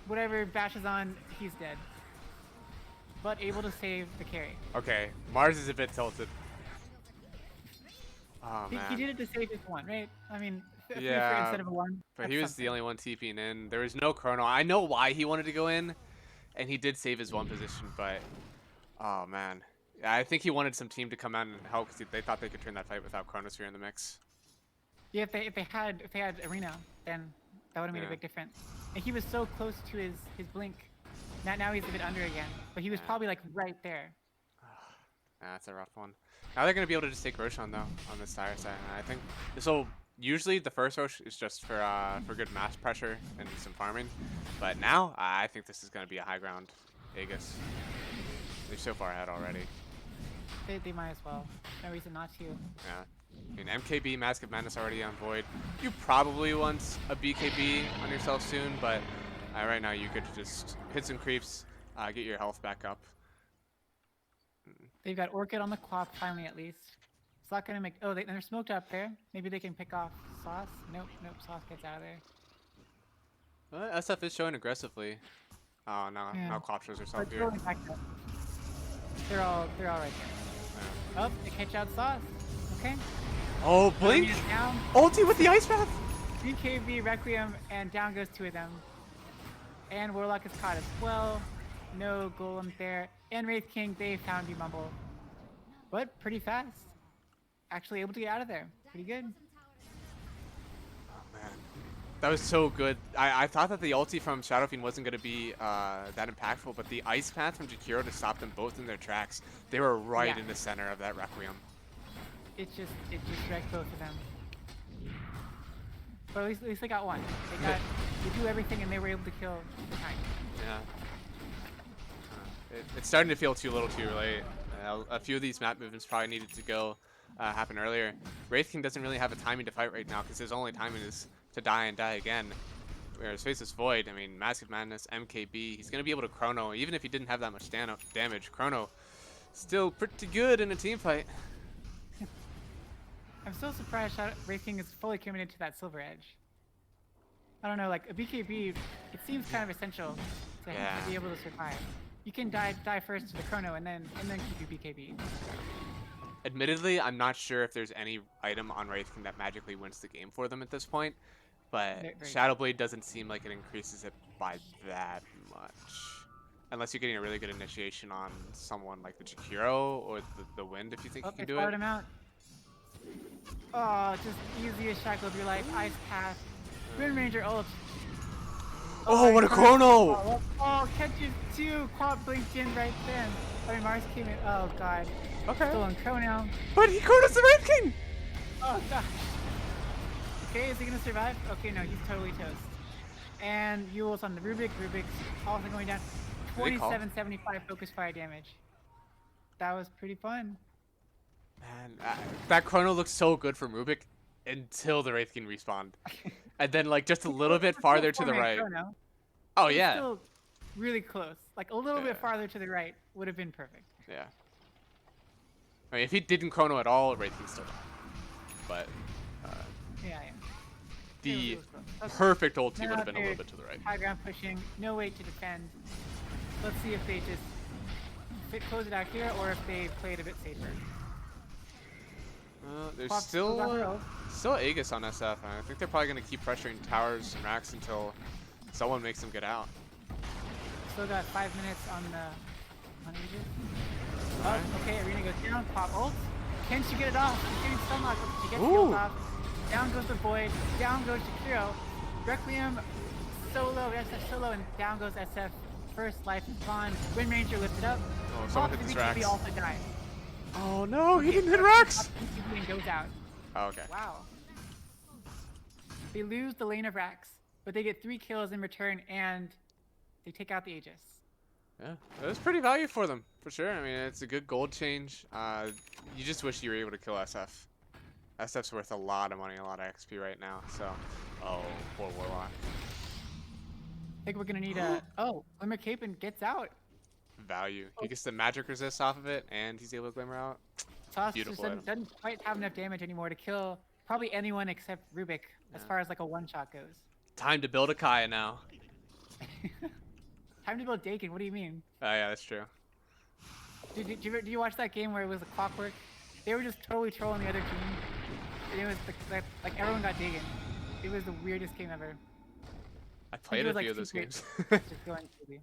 whatever bashes on, he's dead. But able to save the carry. Okay, Mars is a bit tilted. Oh He man. did it to save his one, right? I mean, Yeah, instead of a one. But that's he was something. the only one TPing in. There was no chrono. I know why he wanted to go in, and he did save his one position, but oh man. Yeah, I think he wanted some team to come out and help because they thought they could turn that fight without Chronosphere in the mix. Yeah, if they had Arena, then that would have made Yeah. a big difference. And he was so close to his blink. Now he's a bit under again, but he was Yeah. probably like right there. That's a rough one. Now they're gonna be able to just take Roshan though on this tire side. And I think this will usually the first Rosh is just for good mass pressure and some farming, but now I think this is gonna be a high ground Aegis. They're so far ahead already. They might as well. No reason not to. Yeah. I mean, MKB, Mask of Madness already on Void. You probably want a BKB on yourself soon, but right now you could just hit some creeps, get your health back up. They've got Orchid on the clock finally, at least. It's not gonna make. Oh, they're smoked up there. Maybe they can pick off Sauce. Nope, nope. Sauce gets out of there. Well, SF is showing aggressively. Oh no, Yeah. now Clop shows herself But here. they're all right there. Oh, they catch out Sauce. Okay. Oh, Blink! Down. Ulti with the Ice Path! BKB, Requiem, and down goes two of them. And Warlock is caught as well. No Golem there. And Wraith King, they found you, Mumble. But pretty fast. Actually able to get out of there. Pretty good. Oh man, that was so good. I thought that the ulti from Shadow Fiend wasn't going to be that impactful, but the Ice Path from Jakiro to stop them both in their tracks, they were right in the center of that Requiem. It just wrecked both of them. But at least they got one. They do everything and they were able to kill behind. Yeah. It's starting to feel too little too late. A few of these map movements probably needed to go happen earlier. Wraith King doesn't really have a timing to fight right now because his only timing is to die and die again. Whereas Faceless Void, I mean, Massive Madness, MKB, he's going to be able to Chrono. Even if he didn't have that much damage, Chrono still pretty good in a team fight. I'm so surprised Wraith King is fully committed to that Silver Edge. I don't know, like a BKB, it seems kind of essential to him to be able to survive. You can die first to the Chrono and then keep your BKB. Admittedly, I'm not sure if there's any item on Wraith King that magically wins the game for them at this point, but Shadow Blade doesn't seem like it increases it by that much. Unless you're getting a really good initiation on someone like the Jakiro or the Wind, if you think you can do it. Him out. Oh, just easiest shackle of your life. Ice Path. Wind Ranger ult. Oh, what a Chrono! Oh, catches two. Quad blinked in right then. I mean, Mars came in. Oh, God. Okay. Still on Chrono. But he Chronos the Wraith King! Oh, gosh. Okay, is he going to survive? Okay, no, he's totally toast. And Yule's on the Rubik. Rubik's also going down. 2775 focus fire damage. That was pretty fun. Man, that Chrono looks so good from Rubik until the Wraith King respawned. And then, like, just a little bit farther to the right. Chrono. Oh, yeah. Still really close. Like, a little bit farther to the right would have been perfect. Yeah. I mean, if he didn't Chrono at all, Wraith King still died. But, yeah. the perfect ulti would have been a little bit to the right. High ground pushing, no way to defend. Let's see if they just close it out here or if they play it a bit safer. There's still Aegis on SF, and I think they're probably going to keep pressuring towers and racks until someone makes them get out. Still got 5 minutes on Aegis. Oh, okay, Arena goes down, pop ult. Can she get it off? She's getting stun locked, but she gets the ult off. Down goes the Void, down goes Jakiro. Requiem solo, SF solo, and down goes SF. First life is gone. Wind Ranger lifted up. Oh, someone hit this racks. Also died. Oh no, he didn't hit racks! And goes out. Oh, okay. Wow. They lose the lane of racks, but they get 3 kills in return, and they take out the Aegis. Yeah, it was pretty value for them, for sure. I mean, it's a good gold change. You just wish you were able to kill SF. SF's worth a lot of money, a lot of XP right now, so... Oh, poor Warlock. I think we're gonna need a... Oh, Glimmer Capon gets out. Value. He gets the magic resist off of it, and he's able to Glimmer out. Toss just doesn't quite have enough damage anymore to kill probably anyone except Rubik, as far as like a one-shot goes. Time to build a Kaya now. Time to build Dakin, what do you mean? Oh yeah, that's true. Did you watch that game where it was a clockwork? They were just totally trolling the other team. And it was like everyone got Dakin. It was the weirdest game ever. I played a few of those games. Just going crazy.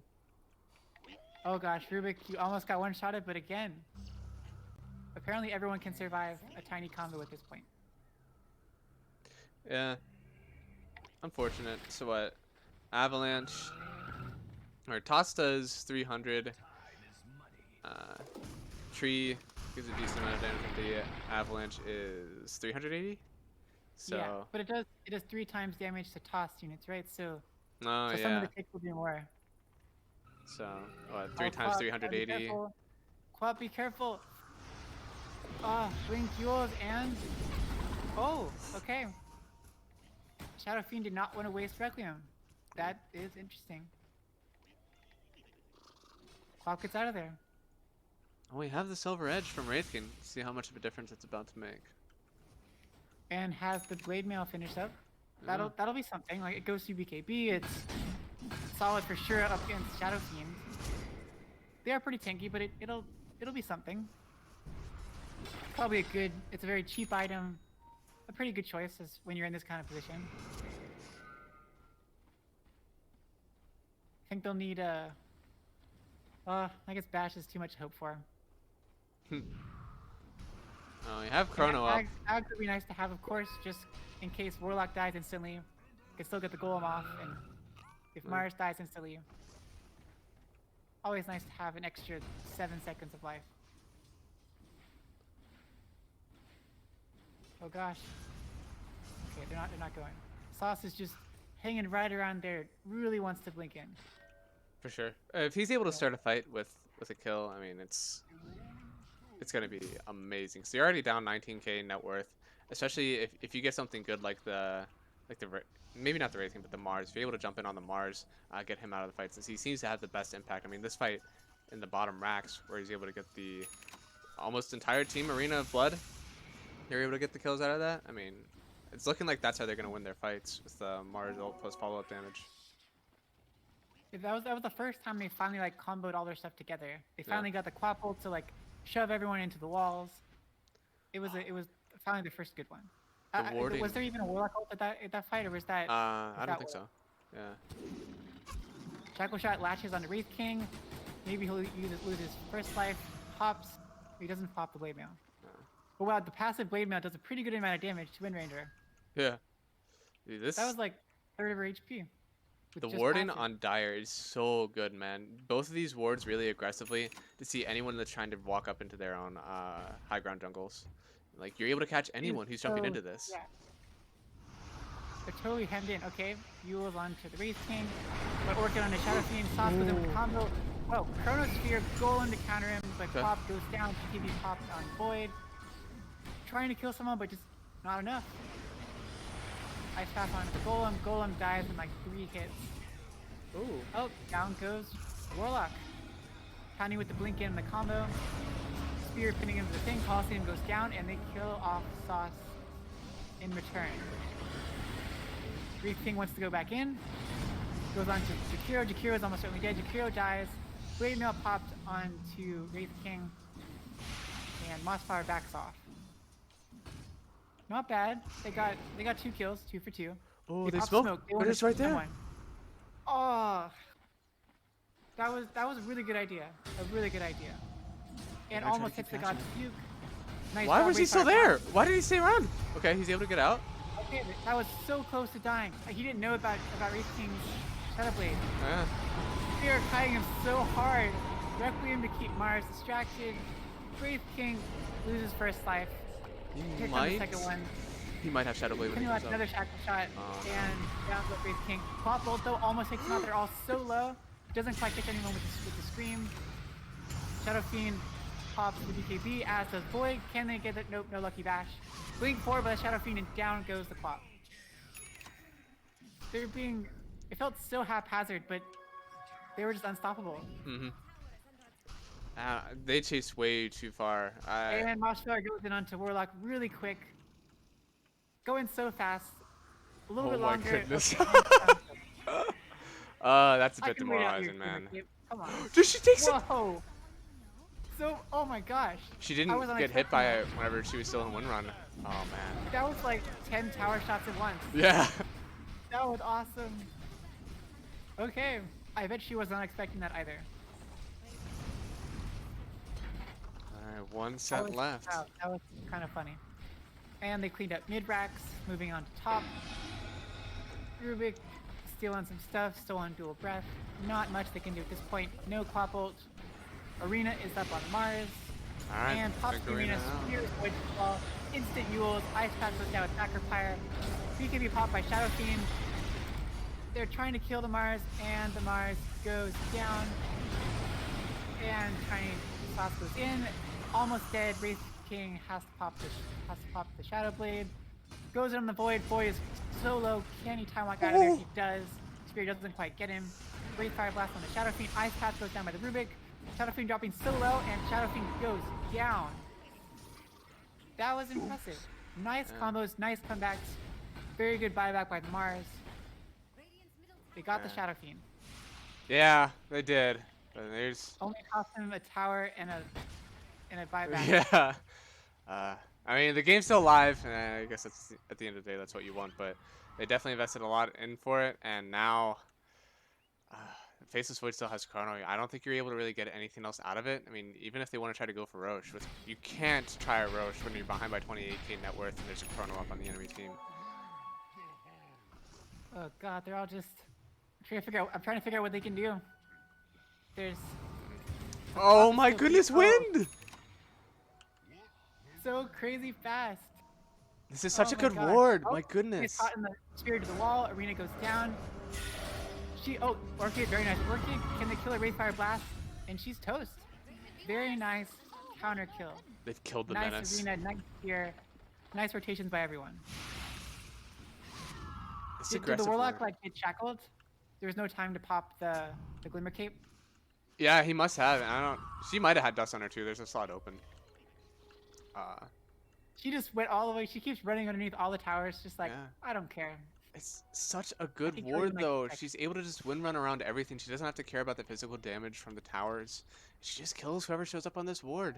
Oh gosh, Rubik, you almost got one-shotted, but again. Apparently everyone can survive a tiny combo at this point. Yeah. Unfortunate. So what? Avalanche. Or Tosta is 300. Tree gives a decent amount of damage. The Avalanche is 380. So. Yeah, but it does 3 times damage to tossed units, right? So. Oh so yeah. some of the kicks will do more. So what? 3 times 380. Quap, be careful. Ah, blink yours and Oh, okay. Shadow Fiend did not want to waste Requiem. That is interesting. Cloud gets out of there. Oh, we have the Silver Edge from Wraith King. See how much of a difference it's about to make. And has the Blade Mail finished up. Yeah. That'll be something. Like, it goes to BKB. It's solid for sure up against Shadow Fiend. They are pretty tanky, but it'll be something. Probably it's a very cheap item. A pretty good choice as when you're in this kind of position. I think they'll need I guess Bash is too much to hope for. Oh, we have Chrono up. Ag would be nice to have, of course, just in case Warlock dies instantly. You can still get the Golem off, and if Mars dies instantly. Always nice to have an extra 7 seconds of life. Oh gosh. Okay, they're not going. Sauce is just hanging right around there. Really wants to blink in. For sure. If he's able to start a fight with a kill, I mean, it's gonna be amazing. So you're already down 19k net worth, especially if you get something good like maybe not the Wraith King, but the Mars. If you're able to jump in on the Mars, get him out of the fight, since he seems to have the best impact. I mean, this fight in the bottom racks where he's able to get the almost entire team Arena of Blood, they're able to get the kills out of that. I mean, it's looking like that's how they're gonna win their fights with the Mars ult plus follow-up damage. That was the first time they finally like comboed all their stuff together. They finally got the Quapple to like shove everyone into the walls. It was finally the first good one. Was there even a Warlock ult at that fight, or was that? I don't think so. Yeah. Shackle Shot latches onto Wraith King. Maybe he'll lose his first life. Hops. He doesn't pop the Blade Mail. But wow, the passive Blade Mail does a pretty good amount of damage to Wind Ranger. Yeah. Dude, that was like third of her HP. The Warden on Dire is so good, man. Both of these wards really aggressively to see anyone that's trying to walk up into their own high ground jungles. Like, you're able to catch anyone who's jumping into this. Yeah. They're totally hemmed in. Okay, Yule's onto the Wraith King, but Orchid on the Shadow Fiend. Sauce with him combo. Whoa, Chronosphere, Golem to counter him, but Pop goes down. PTB popped on Void. Trying to kill someone, but just not enough. Ice Path onto the Golem. Golem dies in like 3 hits. Ooh. Oh, down goes Warlock. Counting with the blink in the combo. Spear pinning him to the thing. Coliseum goes down, and they kill off Sauce in return. Wraith King wants to go back in. Goes on to Jakiro. Jakiro is almost certainly dead. Jakiro dies. Blade Mail popped onto Wraith King. And Mossflower backs off. Not bad. They got 2 kills, 2 for 2. Oh, they smoke. But it's right there. Oh, that was a really good idea. A really good idea. And almost hits the God's Puke. Nice. Why was he still there? Why did he stay around? Okay, he's able to get out. Okay, that was so close to dying. He didn't know about Wraith King's Shadow Blade. Yeah. They are kiting him so hard. Requiem to keep Mars distracted. Wraith King loses first life. Here comes the second one. He might have Shadow Blade when he comes up. Another Shackle Shot, and down goes Wraith King. Pop ult though almost takes him out. They're all so low. Doesn't quite catch anyone with the Scream. Shadow Fiend pops the BKB, as does Void. Can they get it? Nope, no Lucky Bash. Blink forward by the Shadow Fiend, and down goes the Quap. It felt so haphazard, but they were just unstoppable. Mm-hmm. They chased way too far. And Mossflower goes in onto Warlock really quick. Going so fast. A little bit longer. Oh my goodness. That's a bit demoralizing, man. Come on. Dude, she takes it. Whoa. So, oh my gosh. She didn't get hit by it whenever she was still in Wind Run. Oh man. That was like 10 tower shots at once. Yeah. That was awesome. Okay. I bet she was not expecting that either. Alright, 1 set left. Wow, that was kind of funny. And they cleaned up mid-racks, moving on to top. Rubik stealing some stuff, still on dual breath. Not much they can do at this point. No Quap ult. Arena is up on Mars. Alright, and pops the Arena, spears Void Ball, instant Yules, Ice Path goes down with Attacker Pyre. BKB popped by Shadow Fiend. They're trying to kill the Mars, and the Mars goes down. And Sauce goes in. Almost dead. Wraith King has to pop the Shadow Blade. Goes in on the Void. Void is so low. Can he time walk out of there? He does. Spear doesn't quite get him. Great Fire Blast on the Shadow Fiend. Ice Path goes down by the Rubik. Shadow Fiend dropping so low, and Shadow Fiend goes down. That was impressive. Nice combos, nice comebacks. Very good buyback by the Mars. They got the Shadow Fiend. Yeah, they did. But there's Only cost him a tower and a buyback. yeah. I mean, the game's still live, and I guess that's at the end of the day, that's what you want. But they definitely invested a lot in for it, and now Faceless Void still has Chrono. I don't think you're able to really get anything else out of it. I mean, even if they want to try to go for Roche, you can't try a Roche when you're behind by 28k net worth and there's a Chrono up on the enemy team. Oh god, they're all just I'm trying to figure out what they can do. There's Oh my goodness, wind! so crazy fast. This is such a my good God. ward. Oh, My Gets goodness. caught in the spear to the wall. Arena goes down. Orchid, very nice. Orchid, can they kill a Wraithfire Blast? And she's toast. Very nice counter kill. They've killed the Nice menace. arena, nice spear. Nice rotations by everyone. It's Did the aggressive Warlock ward. like get shackled? There was no time to pop the Glimmer Cape. Yeah, he must have. She might have had dust on her too. There's a slot open. She just went all the way. She keeps running underneath all the towers, just like, Yeah. I don't care. It's such a good think you're ward in, like, though. like- She's able to just wind run around everything. She doesn't have to care about the physical damage from the towers. She just kills whoever shows up on this ward.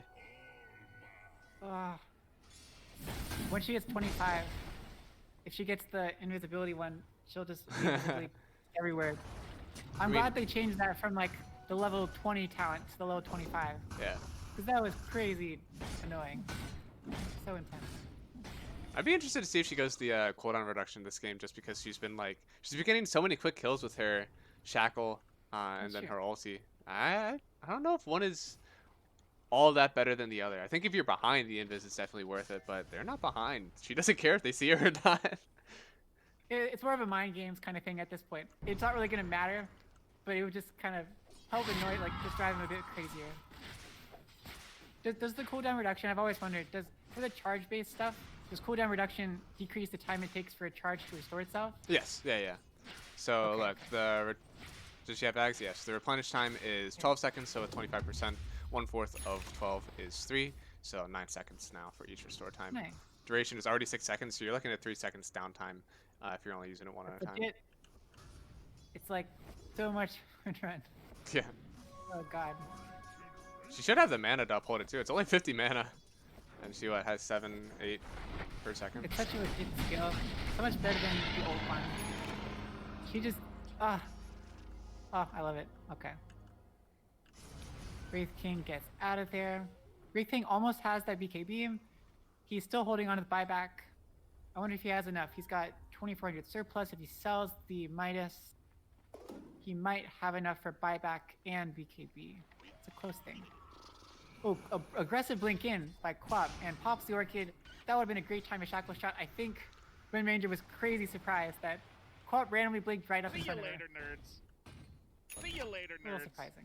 When she gets 25, if she gets the invisibility one, she'll just be invisibly everywhere. I'm mean- glad they changed that from like the level 20 talent to the level 25. Yeah. Because that was crazy annoying. So intense. I'd be interested to see if she goes the cooldown reduction this game, just because she's been getting so many quick kills with her shackle and then Sure. her ulti. I don't know if one is all that better than the other. I think if you're behind, the invis is definitely worth it, but they're not behind. She doesn't care if they see her or not. It's more of a mind games kind of thing at this point. It's not really going to matter, but it would just kind of help annoy, like just drive them a bit crazier. Does the cooldown reduction, I've always wondered, for the charge-based stuff, does cooldown reduction decrease the time it takes for a charge to restore itself? Yes, yeah. So Okay. look, does she have bags? Yes. The replenish time is 12 seconds, so at 25%, 1/4 of 12 is 3, so 9 seconds now for each restore time. Nice. Duration is already 6 seconds, so you're looking at 3 seconds downtime if you're only using it one at a time. Legit. It's like so much run. Yeah. Oh god. She should have the mana to uphold it too. It's only 50 mana. And she has 7, 8 per second. It's such a legit skill. So much better than the old one. She just oh, I love it. Okay. Wraith King gets out of there. Wraith King almost has that BKB. He's still holding on to the buyback. I wonder if he has enough. He's got 2,400 surplus. If he sells the Midas, he might have enough for buyback and BKB. It's a close thing. Oh, aggressive blink in by Quap and pops the Orchid. That would have been a great time to shackle shot. I think Wind Ranger was crazy surprised that Quap randomly blinked right up in See you front of her. later, nerds. See you later, A little nerds. surprising.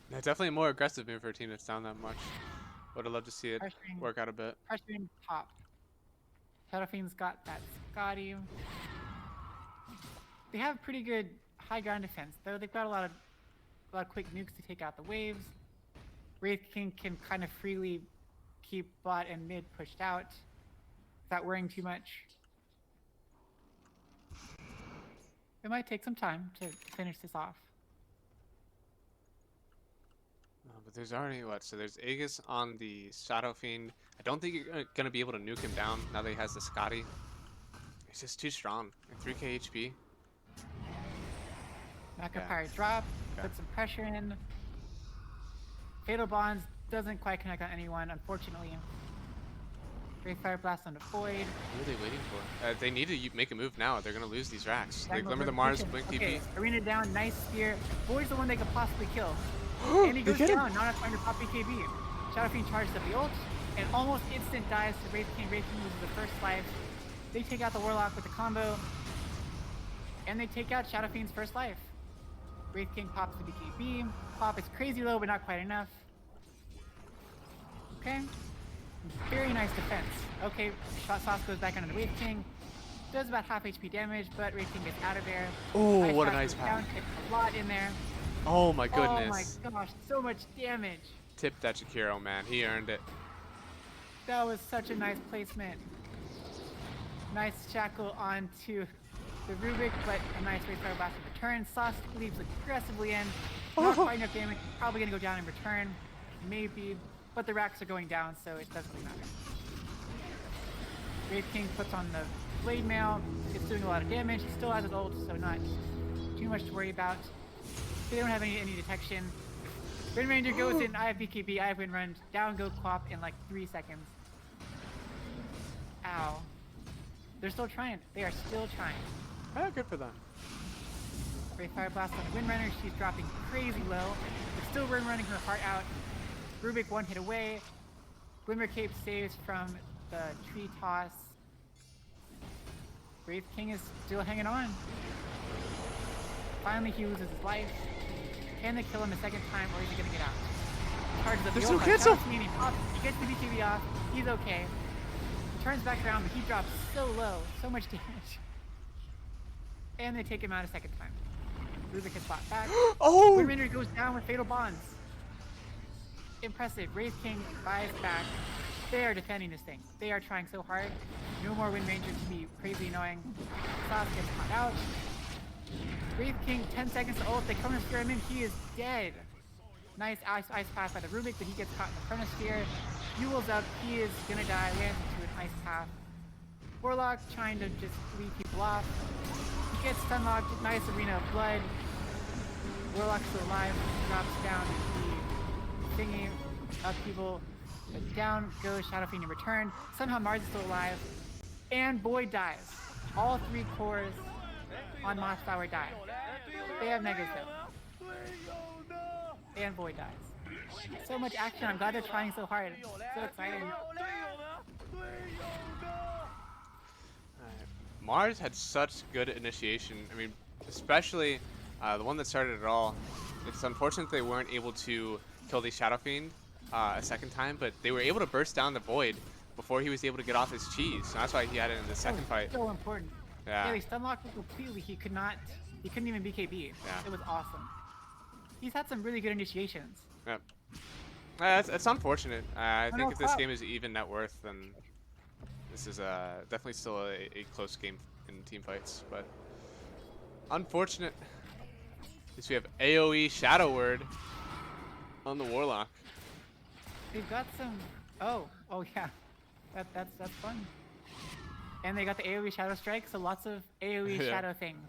Yeah, definitely a more aggressive move for a team that's down that much. Would have loved to see it Pressuring- work out a bit. Pressuring top. Shadow Fiend's got that Scotty. They have pretty good high ground defense, though. They've got a lot of quick nukes to take out the waves. Wraith King can kind of freely keep bot and mid pushed out without worrying too much. It might take some time to finish this off. But there's already what? So there's Aegis on the Shadow Fiend. I don't think you're gonna be able to nuke him down now that he has the Scotty. He's just too strong. And 3k HP. Macropire drop, Okay. put some pressure in. Fatal Bonds doesn't quite connect on anyone, unfortunately. Great Fire Blast on the Void. What are they waiting for? They need to make a move now. They're gonna lose these racks. They Dynamo Glimmer the Mars, Revolution. Blink Okay, TP. Arena down, nice spear. Void's the one they could possibly kill. And he They goes get him. down, not enough time to pop BKB. Shadow Fiend charges up the ult, and almost instant dies to Wraith King. Wraith King loses the first life. They take out the Warlock with the combo, and they take out Shadow Fiend's first life. Wraith King pops the BKB. Pop is crazy low, but not quite enough. Okay. Very nice defense. Okay, Sauce goes back onto the Wraith King. Does about half HP damage, but Wraith King gets out of there. Oh, what a Shot nice goes down, pack. takes a lot in there. Oh my Oh my goodness. gosh, so much damage. Tip that Jakiro, man. He earned it. That was such a nice placement. Nice shackle onto the Rubik, but a nice Wraith Fire Blast in return. Sauce leaves aggressively in. Not quite enough damage. Probably gonna go down in return. Maybe. But the racks are going down, so it doesn't really matter. Wraith King puts on the Blade Mail. It's doing a lot of damage. He still has his ult, so not too much to worry about. They don't have any detection. Wind Ranger goes in. I have BKB. I have Wind Run. Down go Quap in like 3 seconds. Ow. They're still trying. They are still trying. Oh, good for them. Wraith Fire Blast on Wind Runner. She's dropping crazy low, but still Wind Running her heart out. Rubik one hit away. Glimmer Cape saves from the tree toss. Wraith King is still hanging on. Finally, he loses his life. Can they kill him a second time, or is he gonna get out? Charges up the There's no ult, cancel! he gets the BKB off. He's okay. He turns back around, but he drops so low, so much damage. And they take him out a second time. Rubik has fought back. Oh! Wind Ranger goes down with Fatal Bonds. Impressive. Wraith King buys back. They are defending this thing. They are trying so hard. No more Wind Ranger to be crazy annoying. Sauce gets caught out. Wraith King, 10 seconds to ult. They Chronosphere him in. He is dead. Nice ice path by the Rubik, but he gets caught in the Chronosphere. Yule's up. He is gonna die. Lands into an ice path. Warlock trying to just lead people off. He gets stun locked. Nice Arena of Blood. Warlock's still alive. Drops down the thingy. Upheaval. Down goes Shadow Fiend in return. Somehow Mars is still alive. And Boyd dies. All 3 cores on Mossflower die. They have megas though. And Boyd dies. So much action. I'm glad they're trying so hard. So exciting. Mars had such good initiation. I mean, especially the one that started it all. It's unfortunate they weren't able to kill the Shadow Fiend a second time, but they were able to burst down the Void before he was able to get off his cheese. So that's why he had it in the second fight. So important. Yeah. They stunlocked him completely. He couldn't even BKB. Yeah. It was awesome. He's had some really good initiations. Yep. It's unfortunate. I think if this game is even net worth, then this is definitely still a close game in team fights. But unfortunate. At least we have AoE Shadow Word on the Warlock. They've got some. Oh yeah, that's fun. And they got the AoE Shadow Strike, so lots of AoE Yeah. Shadow things.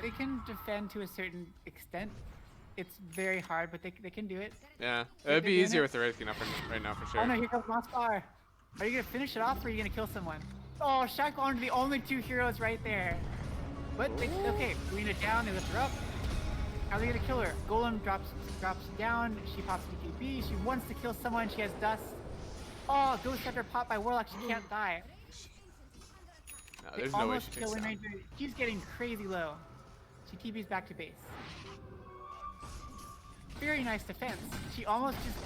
They can defend to a certain extent. It's very hard, but they can do it. Yeah, They're it'd be doing easier it. with the Wraith King up right now for sure. Oh no, here comes Mossflower. Are you gonna finish it off, or are you gonna kill someone? Oh, Shackle onto the only 2 heroes right there. But they, okay, Lena down, they lift her up. How are they gonna kill her? Golem drops down. She pops BKB. She wants to kill someone. She has dust. Oh, Ghost Scepter popped by Warlock. She can't die. No, They there's no way almost she kill takes Wind down. Ranger. She's getting crazy low. She TP's back to base. Very nice defense. She almost just.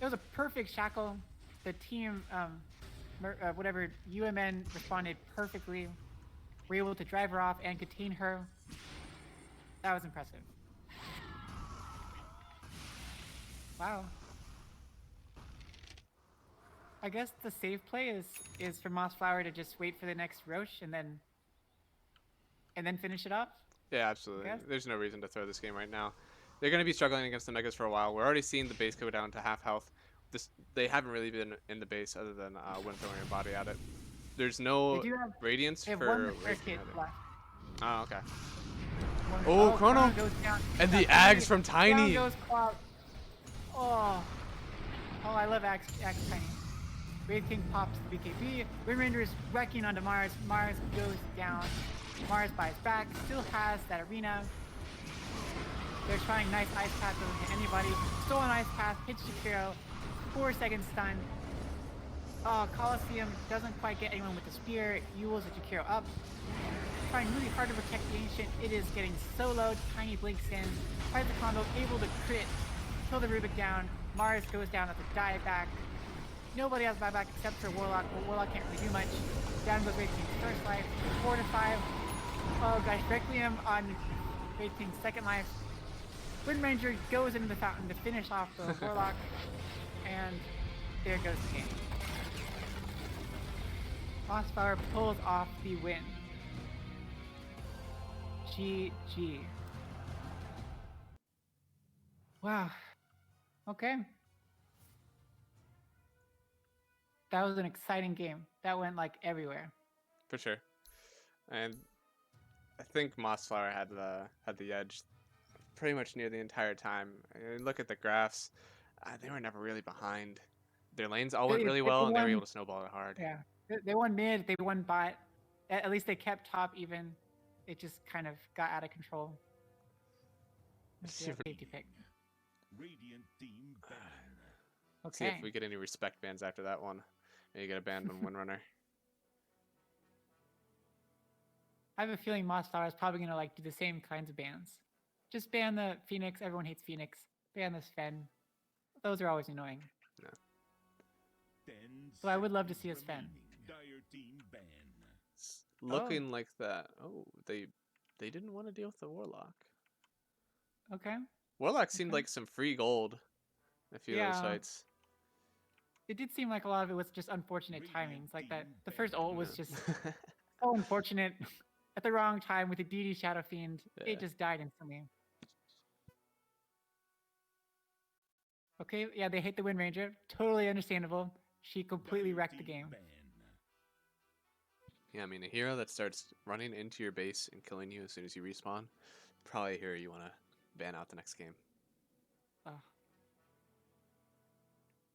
It was a perfect shackle. The team, whatever, UMN responded perfectly. Were able to drive her off and contain her. That was impressive. Wow. I guess the safe play is for Mossflower to just wait for the next Roche and then finish it off. Yeah, absolutely. Yes. There's no reason to throw this game right now. They're going to be struggling against the Megas for a while. We're already seeing the base go down to half health. They haven't really been in the base other than when throwing your body at it. There's no They do have- Radiance They have for one Wraith first King, hit I think. left. Oh, okay. One- Oh, Chrono! goes down. And the Down Ags from Tiny! Down goes Quap. Oh, I love Ags Tiny. Wraith King pops the BKB. Wind Ranger is wrecking onto Mars. Mars goes down. Mars buys back. Still has that arena. They're trying nice ice path, doesn't hit anybody. Stolen ice path, hits Shakiro. 4 seconds stun. Oh, Coliseum doesn't quite get anyone with the spear. Yule's at Shakiro up. Trying really hard to protect the Ancient. It is getting so low. Tiny blinks in. Tries the combo, able to crit. Kill the Rubik down. Mars goes down at the dieback. Nobody has buyback except for Warlock, but Warlock can't really do much. Down goes Wraith King's first life, 4 to 5. Oh gosh, Requiem on Wraith King's second life. Wind Ranger goes into the fountain to finish off the Warlock, and there goes the game. Mossflower pulls off the win. GG. Wow. Okay. That was an exciting game. That went like everywhere. For sure. And I think Mossflower had the edge pretty much near the entire time. And look at the graphs; they were never really behind. Their lanes all went really well, and they were able to snowball it hard. Yeah, they won mid. They won bot. At least they kept top even. It just kind of got out of control. Safety pick. Radiant team ban. Okay. See if we get any respect bans after that one. Maybe get a ban on Windrunner. I have a feeling Mossflower is probably gonna like do the same kinds of bans. Just ban the Phoenix. Everyone hates Phoenix. Ban the Sven. Those are always annoying. No. So I would love to see a Sven. It's looking like that. Oh, they didn't want to deal with the Warlock. Okay. Warlock seemed like some free gold. A few of those fights. It did seem like a lot of it was just unfortunate timings. Like that, the first ult was just so unfortunate at the wrong time with the DD Shadow Fiend. Yeah. It just died instantly. Okay, yeah, they hate the Wind Ranger. Totally understandable. She completely wrecked the game. Yeah, I mean, a hero that starts running into your base and killing you as soon as you respawn, probably a hero you want to ban out the next game.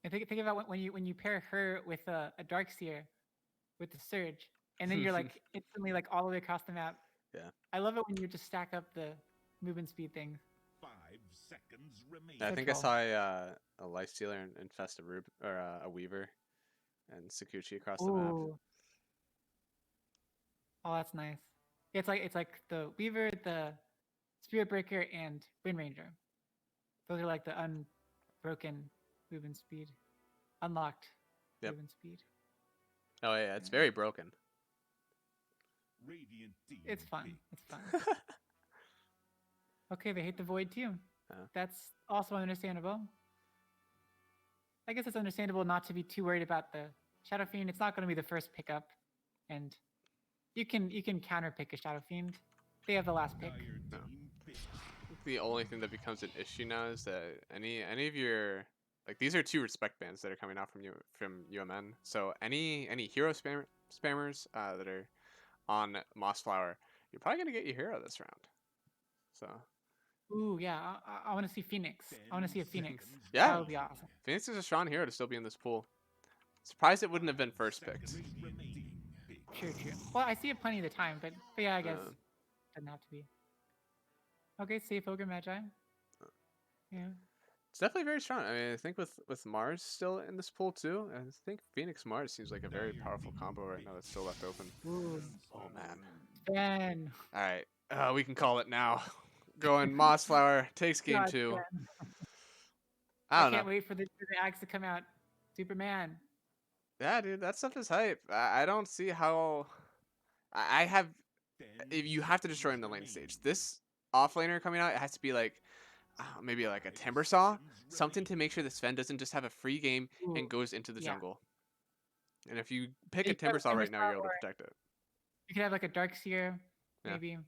And think about when you pair her with a Darkseer with the Surge, and then you're like instantly like all the way across the map. Yeah. I love it when you just stack up the movement speed things. 5 seconds remaining. I think I saw a Lifestealer infest a Weaver and Sakuchi across the map. Oh, that's nice. It's like the Weaver, the Spirit Breaker, and Wind Ranger. Those are like the unbroken movement speed, unlocked movement speed. Oh yeah, it's very broken. It's fun. It's fun. Okay, they hate the Void too. That's also understandable. I guess it's understandable not to be too worried about the Shadow Fiend. It's not going to be the first pickup, and you can counter pick a Shadow Fiend. They have the last pick. No. The only thing that becomes an issue now is that any of your these are 2 respect bans that are coming out from UMN. So any hero spammers that are on Mossflower, you're probably gonna get your hero this round. So. Ooh, yeah, I want to see Phoenix. I want to see a Phoenix. Yeah, that would be awesome. Phoenix is a strong hero to still be in this pool. Surprised it wouldn't have been first picked. True. Well, I see it plenty of the time, but yeah, I guess it doesn't have to be. Okay, safe Ogre Magi. Yeah. It's definitely very strong. I mean, I think with Mars still in this pool too, I think Phoenix Mars seems like a very powerful combo right now that's still left open. Ooh. Oh man. Ben. All right, we can call it now. Going Mossflower takes game 2. I can't wait for the axe to come out. Superman. Yeah, dude, that stuff is hype. I don't see how. I have. If you have to destroy him in the lane stage, this offlaner coming out, it has to be like maybe like a Timber Saw, something to make sure the Sven doesn't just have a free game and goes into the jungle. And if you pick a Timber Saw right now, you're able to protect it. You could have like a Darkseer, maybe.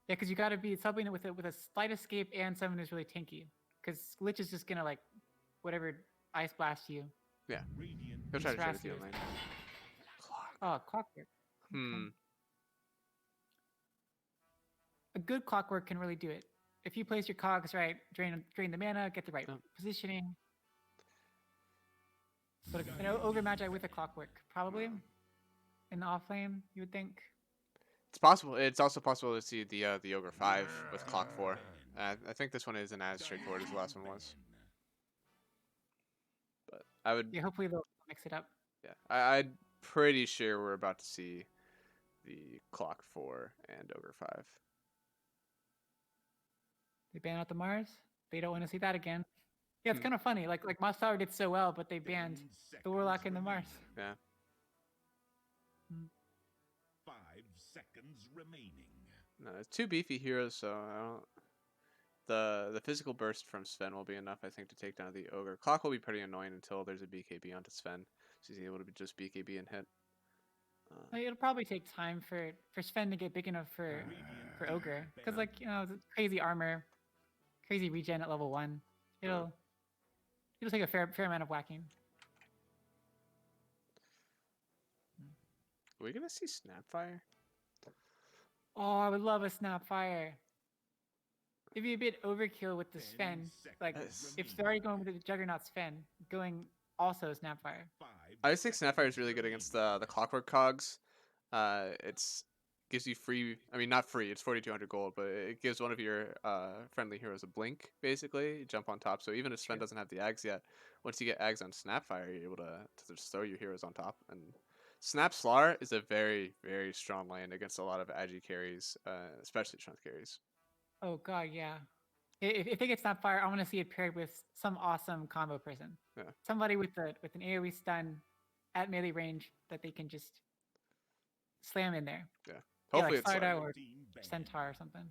Yeah, because you got to be something with a slight escape and someone who's really tanky. Because Lich is just gonna like whatever ice blast you. Yeah. He'll try to trade with you in lane. Oh, Clockwork. Okay. A good Clockwork can really do it. If you place your cogs right, drain the mana, get the right positioning. But an Ogre Magi with a Clockwork, probably. In the off lane, you would think. It's possible. It's also possible to see the Ogre 5 with Clock 4. I think this one isn't as straightforward as the last one was. But I would. Yeah, hopefully they'll mix it up. Yeah, I'm pretty sure we're about to see the Clock 4 and Ogre 5. They ban out the Mars. They don't want to see that again. Yeah, it's kind of funny. Like Mossflower did so well, but they banned 10 the Warlock and the seconds Mars. Yeah. Mm. 5 seconds remaining. No, it's two beefy heroes, so I don't. The physical burst from Sven will be enough, I think, to take down the ogre. Clock will be pretty annoying until there's a BKB onto Sven, so he's able to just BKB and hit. It'll probably take time for Sven to get big enough for Ogre, because like the crazy armor, crazy regen at level 1. It'll take a fair amount of whacking. Are we gonna see Snapfire? Oh, I would love a Snapfire. It'd be a bit overkill with the 10 Sven. Like seconds if they're already going with the Juggernaut Sven, going also Snapfire. 5 I just think Snapfire is really good against the Clockwork Cogs. It's gives you free. I mean, not free. It's 4,200 gold, but it gives one of your friendly heroes a blink. Basically, you jump on top. So even if Sven doesn't have the Ags yet, once you get Ags on Snapfire, you're able to just throw your heroes on top. And Snapflower is a very strong lane against a lot of agi carries, especially strength carries. Oh god, yeah. If they get Snapfire, I want to see it paired with some awesome combo person. Yeah. Somebody with an AoE stun at melee range that they can just slam in there. Yeah. Yeah, Hopefully like it's Slardar or team banned. Centaur or something.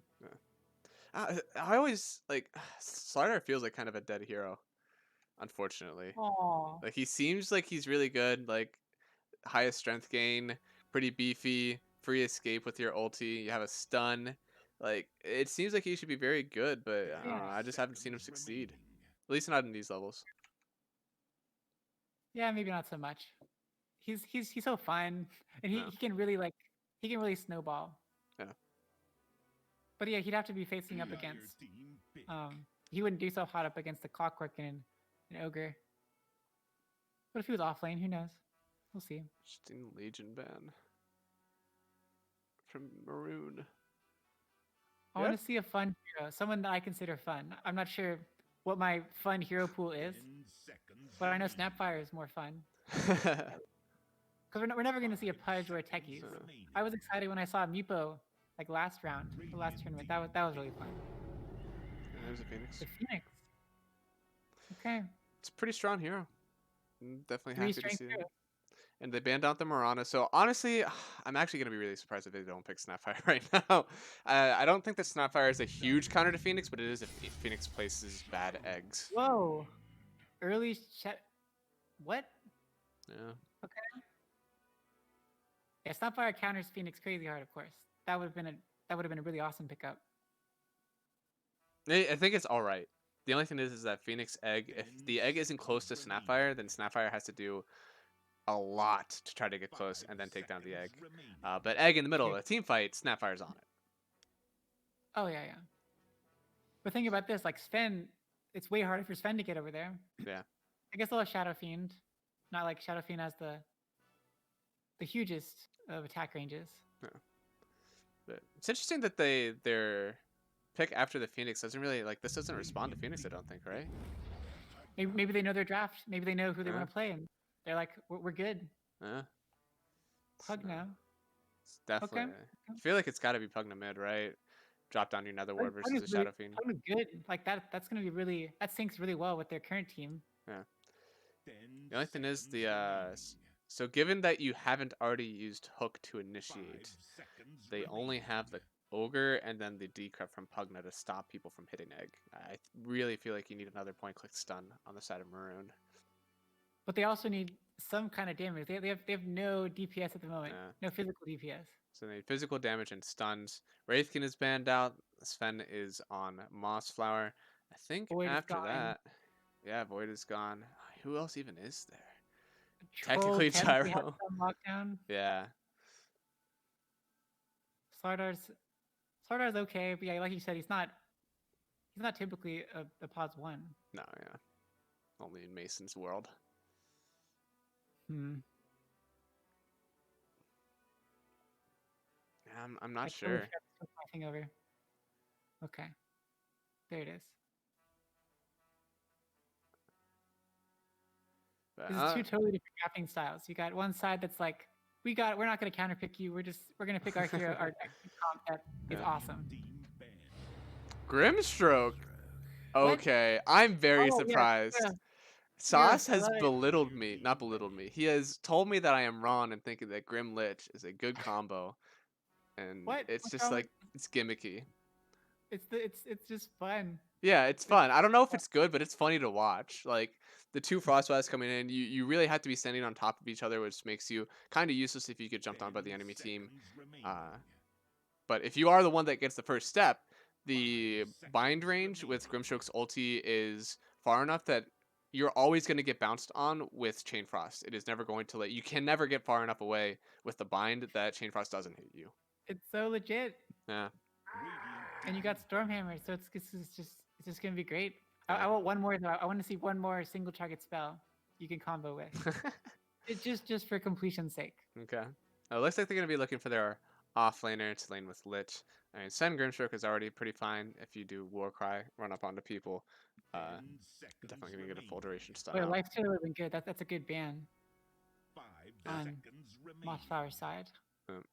I always like Slardar feels like kind of a dead hero, unfortunately. Oh, Like he seems like he's really good, like highest strength gain, pretty beefy, free escape with your ulti, you have a stun. Like it seems like he should be very good, but I don't know. I just haven't seen him Seconds succeed. remaining. At least not in these levels. yeah, maybe not so much. He's so fun, and Yeah. he can really snowball. Yeah. But yeah, he'd have to be facing up Player against. team pick. He wouldn't do so hot up against the Clockwork and an Ogre. But if he was off lane, who knows? We'll see. Just in Legion ban from Maroon. I Yeah. want to see a fun hero, someone that I consider fun. I'm not sure what my fun hero pool is, 10 seconds but I know remaining. Snapfire is more fun. Because we're never going to see a Pudge or a Techies. Remaining. I was excited when I saw Meepo like last round, the last tournament. That was really fun. There's a Phoenix. The Phoenix. Okay. It's a pretty strong hero. I'm definitely 3 happy to strength see it. hero. And they banned out the Mirana. So honestly, I'm actually going to be really surprised if they don't pick Snapfire right now. I don't think that Snapfire is a huge counter to Phoenix, but it is if Phoenix places bad eggs. Whoa. Early chat. What? Yeah. Yeah, Snapfire counters Phoenix crazy hard, of course. That would have been a really awesome pickup. I think it's all right. The only thing is that Phoenix egg, if the egg isn't close to Snapfire, then Snapfire has to do a lot to try to get close and then take down the egg. But egg in the middle of a team fight, Snapfire's on it. Oh yeah. But think about this, like Sven, it's way harder for Sven to get over there. Yeah. I guess they'll have Shadow Fiend. Not like Shadow Fiend has the hugest of attack ranges. But it's interesting that their pick after the Phoenix doesn't really this doesn't respond to Phoenix, I don't think, right? Maybe they know their draft. Maybe they know who they Yeah. want to play, and they're like, we're good. Yeah. Pug now. It's definitely. I feel like it's got to be Pugna mid, right? Drop down your Nether Ward versus the Shadow Fiend. Pug is good. Like that's gonna be really, that syncs really well with their current team. The only thing is so given that you haven't already used Hook to initiate, they only have the Ogre and then the decrypt from Pugna to stop people from hitting egg. I really feel like you need another point click stun on the side of Maroon. But they also need some kind of damage. They have no DPS at the moment. Yeah. No physical DPS. So they need physical damage and stuns. Wraithkin is banned out. Sven is on Mossflower. I think Void is after gone. that, yeah, Void is gone. Who else even is there? Troll Technically technically has Gyro. some lockdown. Yeah. Slardar's okay, but yeah, like you said, he's not typically a pause 1. No, yeah. Only in Mason's world. Hmm. Yeah, I'm not I sure. totally forgot to flip my thing over. Okay. There it is. But, This is 2 totally different drafting styles. You got one side that's like, we're not gonna counterpick you. We're gonna pick our hero, our comp that is Yeah. awesome. Team banned. Grimstroke. What? Okay, I'm very Oh yes, surprised. yes, Sauce yes. I has love it. belittled me, not belittled me. He has told me that I am wrong in thinking that Grim Lich is a good combo, and What? it's What's just wrong with? like it's gimmicky. It's just fun. Yeah, it's It's fun. I don't know if it's good, but it's funny to watch. Like the two Frostblast coming in, you really have to be standing on top of each other, which makes you kind of useless if you get jumped on by 10 the enemy team. seconds remaining. Uh, but if you are the one that gets the first step, the 5 bind seconds range with remaining. Grimstroke's ulti is far enough that you're always going to get bounced on with Chain Frost. It is never going to let you can never get far enough away with the bind that Chain Frost doesn't hit you. it's so legit. Yeah, And you got Radiant Stormhammer, so it's just gonna be great. yeah. I want one more though. I want to see one more single target spell you can combo with. It just for completion's sake. Okay. It looks like they're going to be looking for their offlaner to lane with Lich. I mean, Sen Grimstroke is already pretty fine if you do Warcry, run up onto people. 10 Definitely seconds going to get a full remaining. duration stun Wait, out. Life Stealer would have been good. That's a good ban 5 on seconds remaining. Mossflower side. Um,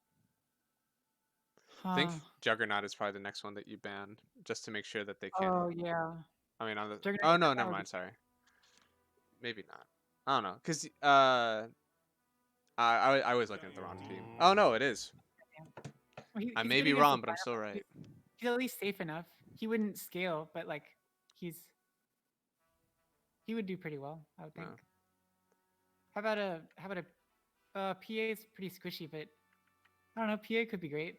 I Huh. think Juggernaut is probably the next one that you ban, just to make sure that they can. Oh yeah. I mean, on the. Juggernaut, Oh no, Juggernaut never would be mind. Sorry, maybe not. I don't know, cause I was looking at the Dire wrong team. team Oh double no, it kill. is. well, I he's may good be against the wrong, but I'm still Firefly. right. He's at least safe enough. He wouldn't scale, but like he's he would do pretty well, I would think. No. How about a PA is pretty squishy, but I don't know. PA could be great.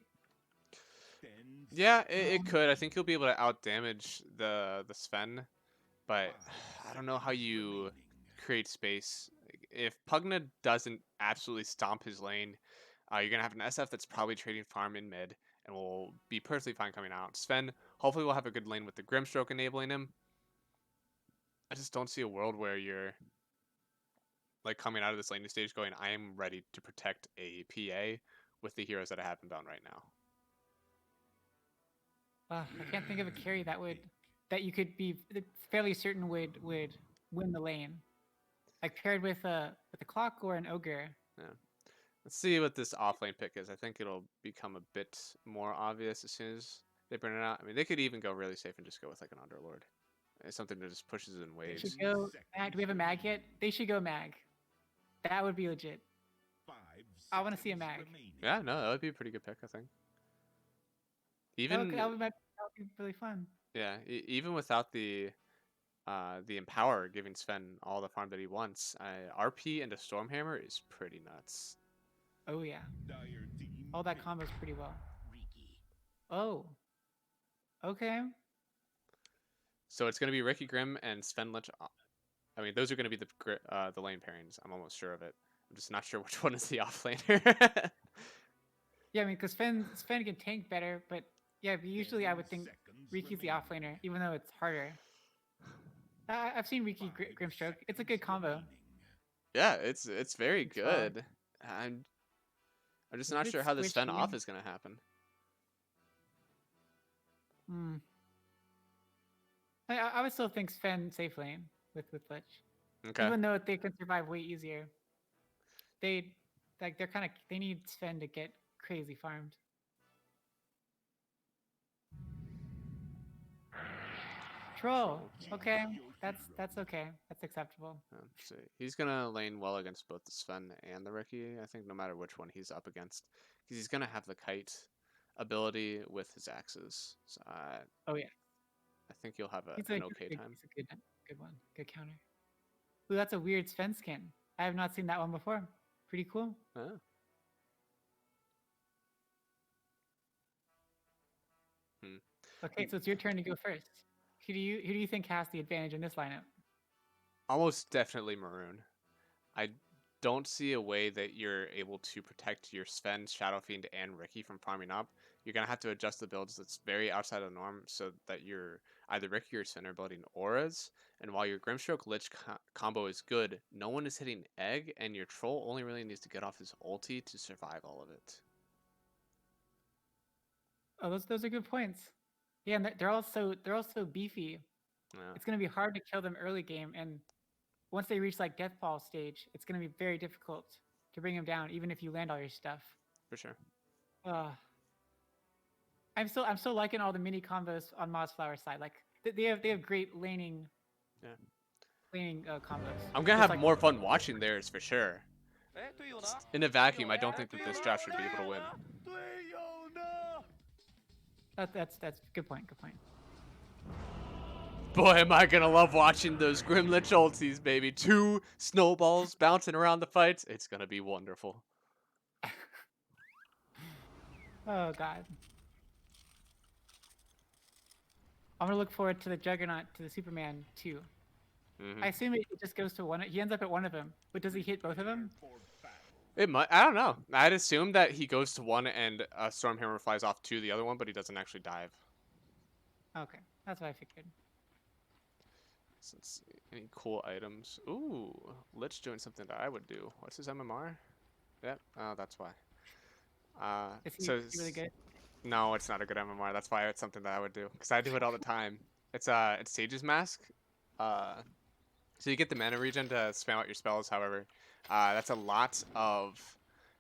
10 Yeah, seconds it Um, could. I think you'll be able to outdamage the Sven, but 5 I don't know how seconds you remaining. create space. Like, if Pugna doesn't absolutely stomp his lane, you're gonna have an SF that's probably trading farm in mid and will be perfectly fine coming out. Sven hopefully will have a good lane with the Grimstroke enabling him. I just don't see a world where you're like coming out of this laning stage going, I am ready to protect a PA with the heroes that I have inbound right now. I can't think of a carry that you could be fairly certain would win the lane, like paired with a clock or an ogre. Yeah. Let's see what this offlane pick is. I think it'll become a bit more obvious as soon as they bring it out. I mean, they could even go really safe and just go with like an Underlord. It's something that just pushes it in They should waves. 10 go. Do we seconds have a mag yet? remaining. They should go mag. That would be legit. 5 I want to see a seconds mag. remaining. Yeah, no, that would be a pretty good pick, I think. That would Even that would be really fun. yeah, even without the Empower giving Sven all the farm that he wants, RP into Stormhammer is pretty nuts. Oh yeah, Dire team all that pick. combos pretty well. Riki. Oh, okay. So it's gonna be Ricky Grimm and Sven Lich. I mean, those are gonna be the lane pairings. I'm almost sure of it. I'm just not sure which one is the offlaner. Yeah, I mean, because Sven can tank better, but yeah, but usually I 10 would think seconds Riki's the remaining. offlaner, even though it's harder. I've seen Riki 5 Grimstroke. It's a seconds good combo. remaining. Yeah, it's very It's good. I'm just It's a not bit sure how this Sven squishy. off is gonna happen. Hmm. I would still think Sven safe lane with Lich, Okay. even though they can survive way easier. They they need Sven to get crazy farmed. Troll. Okay, that's okay. That's acceptable. Let's see. He's gonna lane well against both the Sven and the Ricky. I think no matter which one he's up against, because he's gonna have the kite ability with his axes. So Oh yeah, I think you'll have he's an okay time. he's a good one. Good counter. Ooh, that's a weird Sven skin. I have not seen that one before. Pretty cool. Oh. Hmm. Okay, so it's your turn to go first. Who do you think has the advantage in this lineup? Almost definitely Maroon. I don't see a way that you're able to protect your Sven, Shadow Fiend, and Ricky from farming up. You're gonna have to adjust the builds that's very outside of the norm so that you're either Ricky or Sven are building auras. And while your Grimstroke Lich combo is good, no one is hitting Egg, and your Troll only really needs to get off his ulti to survive all of it. Oh, those are good points. Yeah, and they're also beefy. Yeah, It's gonna be hard to kill them early game, and once they reach like Deathfall stage, it's gonna be very difficult to bring them down, even if you land all your stuff. for sure. Uh, I'm still liking all the mini combos on Mossflower side. Like They have great laning Yeah. combos. I'm gonna Just have like more fun watching theirs for sure. In a vacuum, I don't think that this draft should be able to win. that's good point. Good point. Boy, am I gonna love watching those Grimlich ultis, baby. 2 snowballs bouncing around the fights. It's gonna be wonderful. Oh god. I'm gonna look forward to the Juggernaut to the Superman too. Hmm. I assume it just goes to one. He ends up at one of them, but does he hit both of them? It might. I don't know. I'd assume that he goes to one and a Stormhammer flies off to the other one, but he doesn't actually dive. Okay, that's what I figured. So let's see. Any cool items? Ooh, Lich doing something that I would do. What's his MMR? Yep. Oh, that's why. Is he So really good? no, it's not a good MMR. That's why it's something that I would do because I do it all the time. It's Sage's Mask. Uh, so you get the mana regen to spam out your spells. However, that's a lot of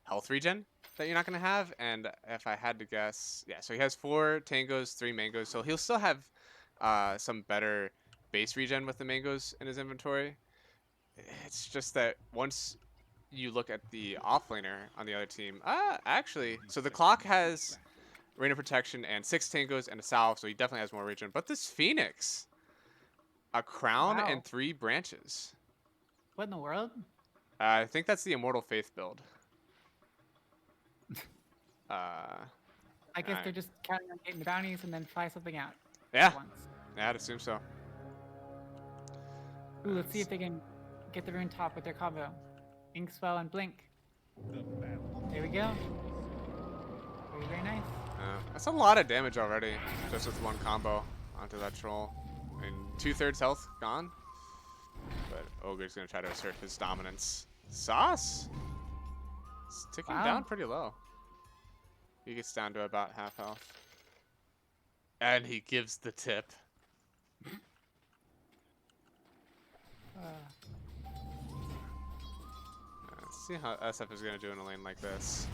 health regen that you're not gonna have. And if I had to guess, yeah. So he has 4 tangos, 3 mangoes. So he'll still have some better base regen with the mangoes in his inventory. It's just that once you look at the offlaner on the other team, actually, so the clock has Rain of Protection and 6 tangos and a salve, so he definitely has more regen. But this Phoenix, a crown Wow. and 3 branches. What in the world? I think that's the Immortal Faith build. Uh, I guess they're Alright. just counting on getting the bounties and then fly something out yeah, at once. yeah, I'd assume so. Ooh, let's see if they can get the rune top with their combo. Inkswell and Blink. There we go. Very, very nice. That's a lot of damage already, just with one combo onto that troll. And 2/3 health gone. But Ogre's gonna try to assert his dominance. Sauce? It's ticking Wow. down pretty low. He gets down to about half health. And he gives the tip. Let's see how SF is gonna do in a lane like this.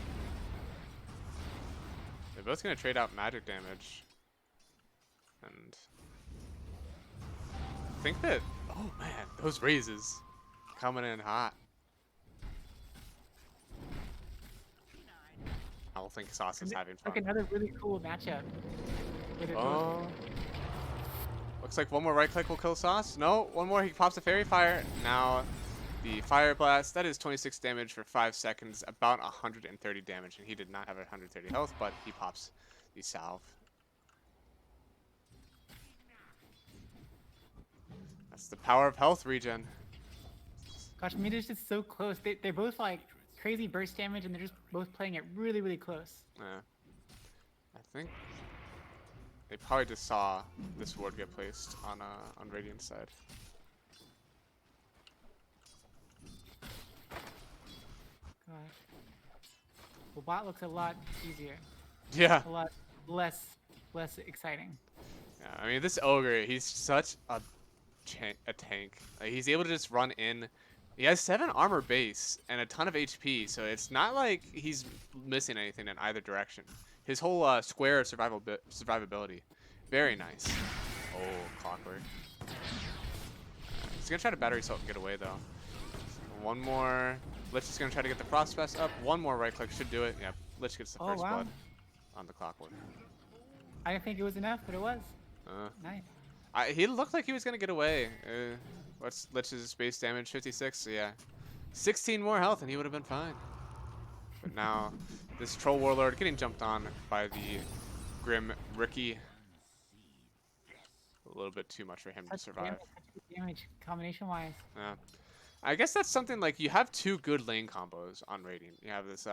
They're both gonna trade out magic damage. And I think that, oh man, those raises coming in hot. I don't think Sauce is having fun. Like another really cool matchup. Where they're both- Oh. Looks like one more right click will kill Sauce. No, one more. He pops a Fairy Fire. Now the Fire Blast. That is 26 damage for 5 seconds. About 130 damage. And he did not have 130 health, but he pops the Salve. That's the power of health regen. Gosh, I mean, they're just so close. They're both like crazy burst damage, and they're just both playing it really, really close. Yeah. I think they probably just saw this ward get placed on Radiant's side. Gosh. Well, bot looks a lot easier. Yeah. A lot less exciting. Yeah, I mean, this ogre, he's such a tank. Like, he's able to just run in. He has 7 armor base and a ton of HP, so it's not like he's missing anything in either direction. His whole square of survivability, very nice. Oh, clockwork. He's gonna try to battery salt and get away though. One more. Lich is gonna try to get the frost vest up. One more right click should do it. Yep, Lich gets the Oh, first wow. blood on the clockwork. I didn't think it was enough, but it was. Nice. He looked like he was gonna get away. What's Lich's base damage? 56. So yeah, 16 more health, and he would have been fine. But now, this troll warlord getting jumped on by the grim Ricky. A little bit too much for him to survive. Damage combination-wise. Yeah. I guess that's something like you have 2 good lane combos on Radiant. You have this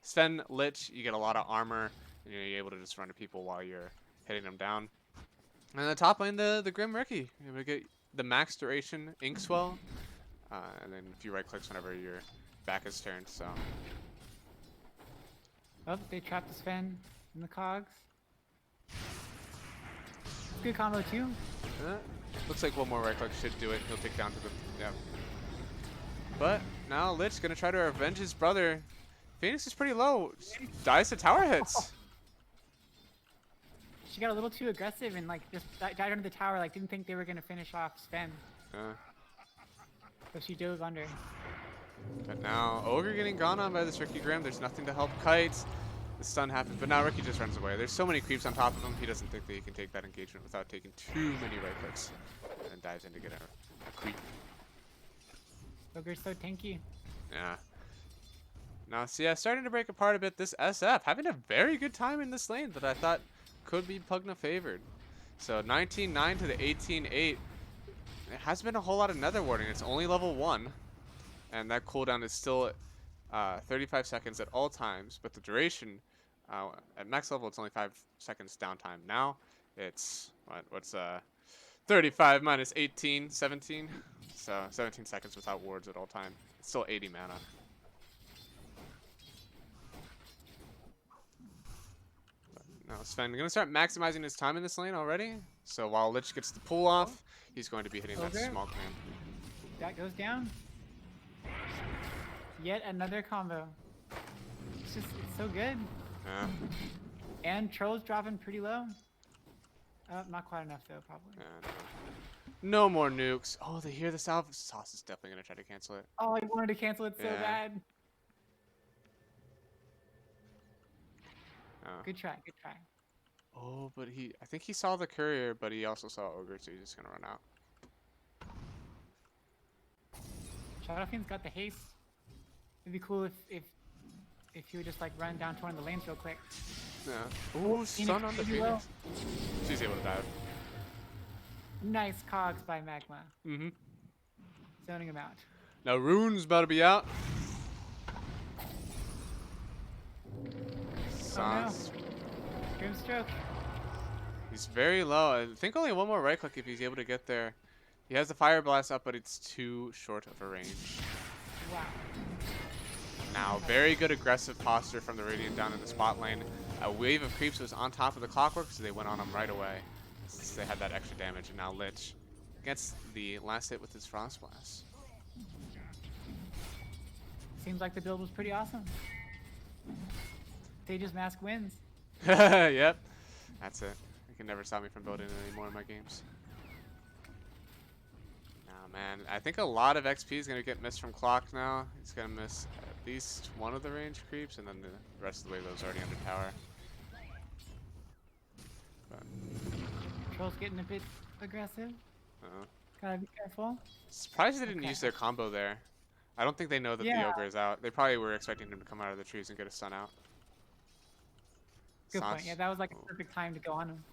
Sven Lich. You get a lot of armor, and you're able to just run to people while you're hitting them down. And the top lane, the Grim Ricky. You're able to get the max duration Inkswell, and then a few right clicks whenever your back is turned. So Oh, they trapped the Sven in the cogs. Good combo too. looks like one more right click should do it. He'll take down to the But now Lich gonna try to avenge his brother. Phoenix is pretty low. Dies to tower hits. she got a little too aggressive and like just died under the tower. Like didn't think they were gonna finish off Sven, Uh, so she dove under. but now Ogre getting gone on by this Ricky Graham. There's nothing to help Kite. The stun happens, but now Ricky just runs away. There's so many creeps on top of him. He doesn't think that he can take that engagement without taking too many right clicks, and then dives in to get a creep. Ogre's so tanky. Yeah. Now, see, yeah, starting to break apart a bit. This SF having a very good time in this lane that I thought could be Pugna favored. So 19-9 to the 18-8. It hasn't been a whole lot of nether warding. It's only level 1. And that cooldown is still 35 seconds at all times. But the duration, at max level, it's only 5 seconds downtime. Now, it's, what's 35 minus 18, 17. So 17 seconds without wards at all time. It's still 80 mana. Now Sven going to start maximizing his time in this lane already. So while Lich gets the pull off, he's going to be hitting that Ogre. small clamp. That goes down. Yet another combo. It's so good. Yeah. And Troll's dropping pretty low. Not quite enough though, probably. No more nukes. Oh, they hear the salve. Sauce is definitely going to try to cancel it. Oh, I wanted to cancel it so Yeah. bad. Oh. Good try, good try. Oh, but I think he saw the courier, but he also saw Ogre, so he's just going to run out. Shadow Fiend's got the haste. It'd be cool if he would just like run down to one of the lanes real quick. Yeah. Ooh, stun on the pretty low. Phoenix. She's able to dive. Nice cogs by Magma. Mm-hmm. Zoning him out. Now Rune's about to be out. Sans. Grim stroke. He's very low. I think only one more right click if he's able to get there. He has the Fire Blast up, but it's too short of a range. Wow. Now, very good aggressive posture from the Radiant down in the spot lane. A wave of creeps was on top of the Clockwork, so they went on him right away. Since they had that extra damage, and now Lich gets the last hit with his Frost Blast. Seems like the build was pretty awesome. Sage's Mask wins. Yep. That's it. You can never stop me from building it anymore in my games. Now, man, I think a lot of XP is going to get missed from Clock now. He's going to miss at least one of the range creeps, and then the rest of the wave was already under tower. But, Troll's getting a bit aggressive. Gotta be careful. surprised they didn't Okay. use their combo there. I don't think they know that the Yeah. Ogre is out. They probably were expecting him to come out of the trees and get a stun out. Good point. Sans- Yeah, that was like a oh. perfect time to go on him.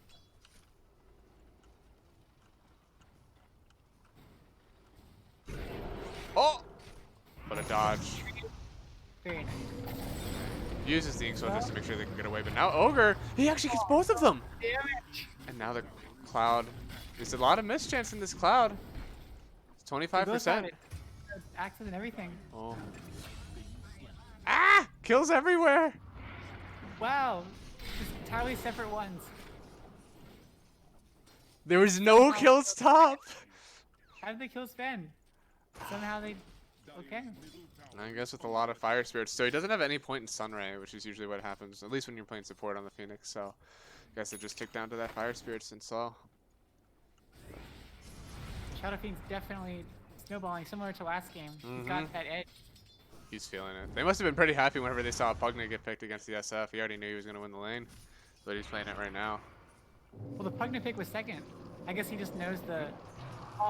Oh! What a dodge. Very nice. Uses the Ink Sword just to make sure they can get away, but now Ogre, he actually gets both of them! Damage! And now the Cloud. There's a lot of mischance in this Cloud. It's 25%. Axes and everything. Oh. Ah! Kills everywhere! Wow. Just entirely separate ones. There was no kills top! How did they kill Sven? Somehow they... Okay. I guess with a lot of Fire Spirits. So he doesn't have any point in Sunray, which is usually what happens, at least when you're playing support on the Phoenix. So I guess it just ticked down to that Fire Spirits and slow. Shadow Fiend's definitely snowballing, similar to last game. He's Mhm. got that edge. He's feeling it. They must have been pretty happy whenever they saw Pugna get picked against the SF. He already knew he was going to win the lane, but he's playing it right now. Well, the Pugna pick was second. I guess he just knows the... Oh,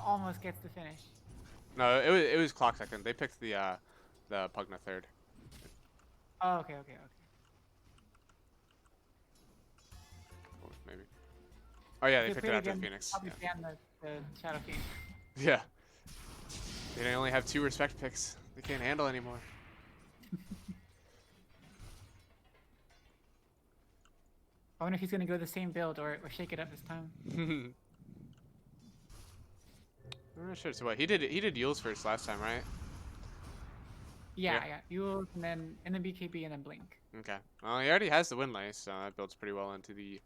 almost gets the finish. No, it was Clock second. They picked the Pugna third. Oh, okay. Or maybe. Oh yeah, they Good picked play it after again. Phoenix. Probably Yeah. ban the Shadow Fiend. Yeah. They only have 2 respect picks. They can't handle anymore. I wonder if he's gonna go the same build or shake it up this time. I'm not sure. So what? He did Yules first last time, right? Yeah, Yeah. Yules and then BKB and then Blink. Okay. Well, he already has the Wind Lace, so that builds pretty well into the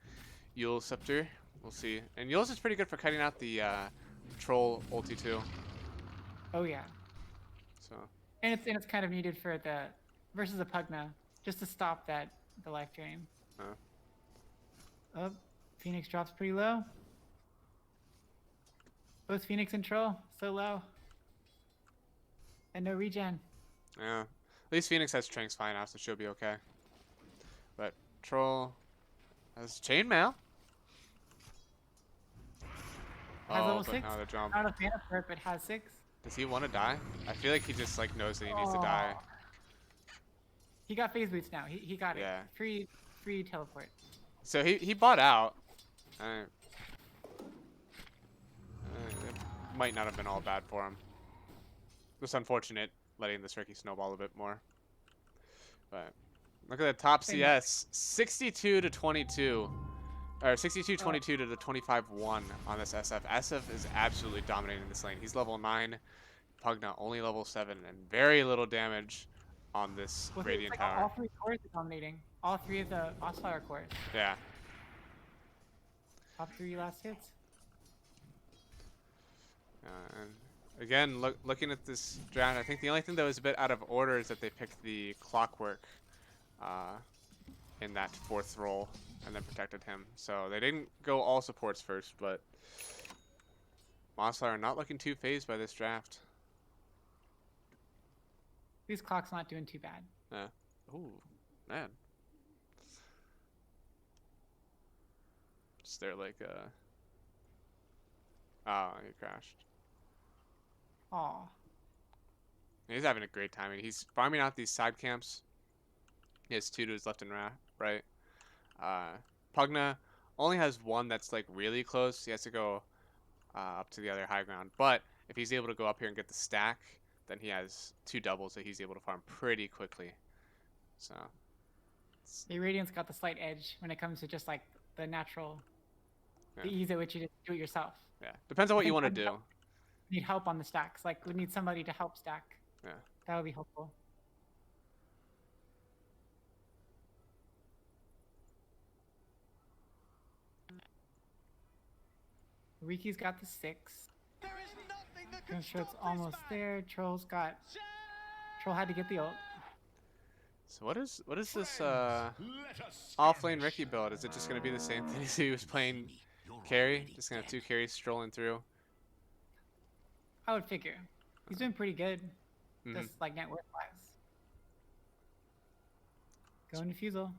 Yule Scepter. We'll see. And Yules is pretty good for cutting out the Troll ulti too. Oh yeah. So And it's kind of needed for the versus a Pugna, just to stop the life drain. Oh, Phoenix drops pretty low. Both Phoenix and Troll so low. And no regen. Yeah. At least Phoenix has Tranks fine now, so she'll be okay. But Troll has Chainmail. Has Oh, level but 6. now the jump. Not a fan of her, but has 6. Does he want to die? I feel like he just like knows that he needs to die. Oh. He got phase boots now. He got Yeah. it. Free teleport. So he bought out. It might not have been all bad for him. Just unfortunate letting this Ricky snowball a bit more. But look at the top CS, 62 to 22. Or 62-22 to the 25-1 on this SF. SF is absolutely dominating this lane. He's level 9. Pugna only level 7 and very little damage on this Well, Radiant it's like Tower. all 3 cores are dominating. All 3 of the Mossflower cores. Yeah. Top 3 last hits. And again, looking at this draft, I think the only thing that was a bit out of order is that they picked the Clockwork in that 4th role and then protected him. So they didn't go all supports first, but Mossflower are not looking too phased by this draft. These clock's not doing too bad. Yeah. Ooh, man. Just there like oh, he crashed. Aw. He's having a great time. I mean, he's farming out these side camps. He has 2 to his left and right. Pugna only has 1 that's like really close. He has to go up to the other high ground. But if he's able to go up here and get the stack, then he has 2 doubles that he's able to farm pretty quickly. So The Radiant's got the slight edge when it comes to just like the natural, the Yeah. ease at which you just do it yourself. yeah, depends on what you think want to Pugna- do. Need help on the stacks. Like we need somebody to help stack. Yeah. That would be helpful. Riki's got the 6. There is nothing that can I'm sure it's stop this almost man. there. Troll had to get the ult. So what is this Let us off lane Ricky build? Is it just gonna be the same thing as he was playing carry? Just gonna have 2 carries strolling through. I would figure. He's doing pretty good. Mhm. Just like net worth wise. Going to Fusel.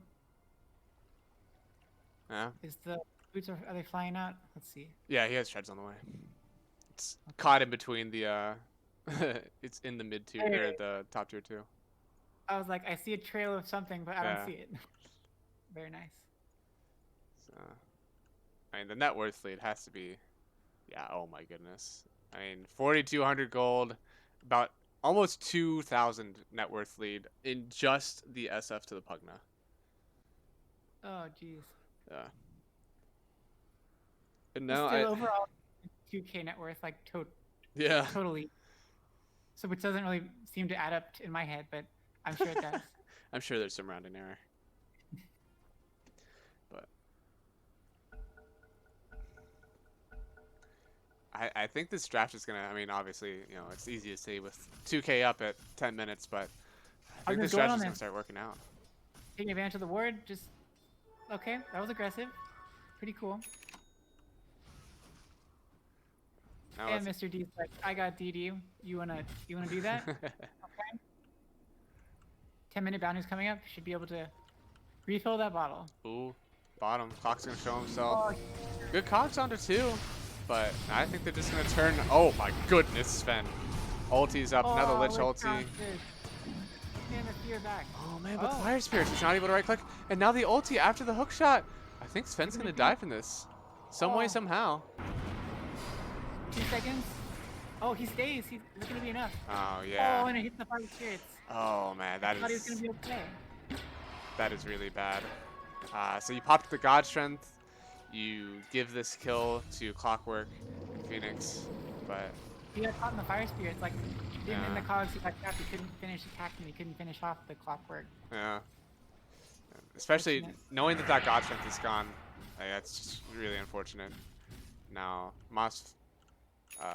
Yeah. Is the boots are they flying out? Let's see. Yeah, he has shreds on the way. It's caught in between the it's in the mid tier or the top tier 2. I was like, I see a trail of something, but I Yeah. don't see it. Very nice. So, I mean, the net worth lead has to be, yeah. Oh my goodness. I mean, 4,200 gold, about almost 2,000 net worth lead in just the SF to the Pugna. Oh jeez. Yeah. And But now still, overall, 2K net worth, like yeah. totally. So which doesn't really seem to add up in my head, but I'm sure it does. I'm sure there's some rounding error. But I think this draft is gonna. I mean, obviously, you know, it's easy to say with 2K up at 10 minutes, but I think been this going draft on is gonna this. start working out. Taking advantage of the ward, just okay. That was aggressive. Pretty cool. Now And let's- Mr. D's like, I got DD. You wanna do that? Okay. 10-minute bounty's coming up. Should be able to refill that bottle. Ooh, bottom. Clock's gonna show himself. Oh, Good Cox onto 2, but I think they're just gonna turn. Oh my goodness, Sven. Ulti's up. Another Lich ulti. And the fear back. Oh man, but the Oh. Fire Spirit was not able to right click. And now the ulti after the hook shot. I think Sven's gonna die from this. Some way, Oh. somehow. 2 seconds. Oh, he stays. He's gonna be enough. Oh Oh, yeah. and it hits the fire spirits. Oh man, I thought he was gonna be okay. that is really bad. So you popped the God Strength. You give this kill to Clockwork Phoenix, but He got caught in the fire spirits. Like in Yeah. the cogs, he got trapped. He couldn't finish attacking. He couldn't finish off the clockwork. yeah. Especially Unfortunate. knowing that that God Strength is gone, that's just really unfortunate. Now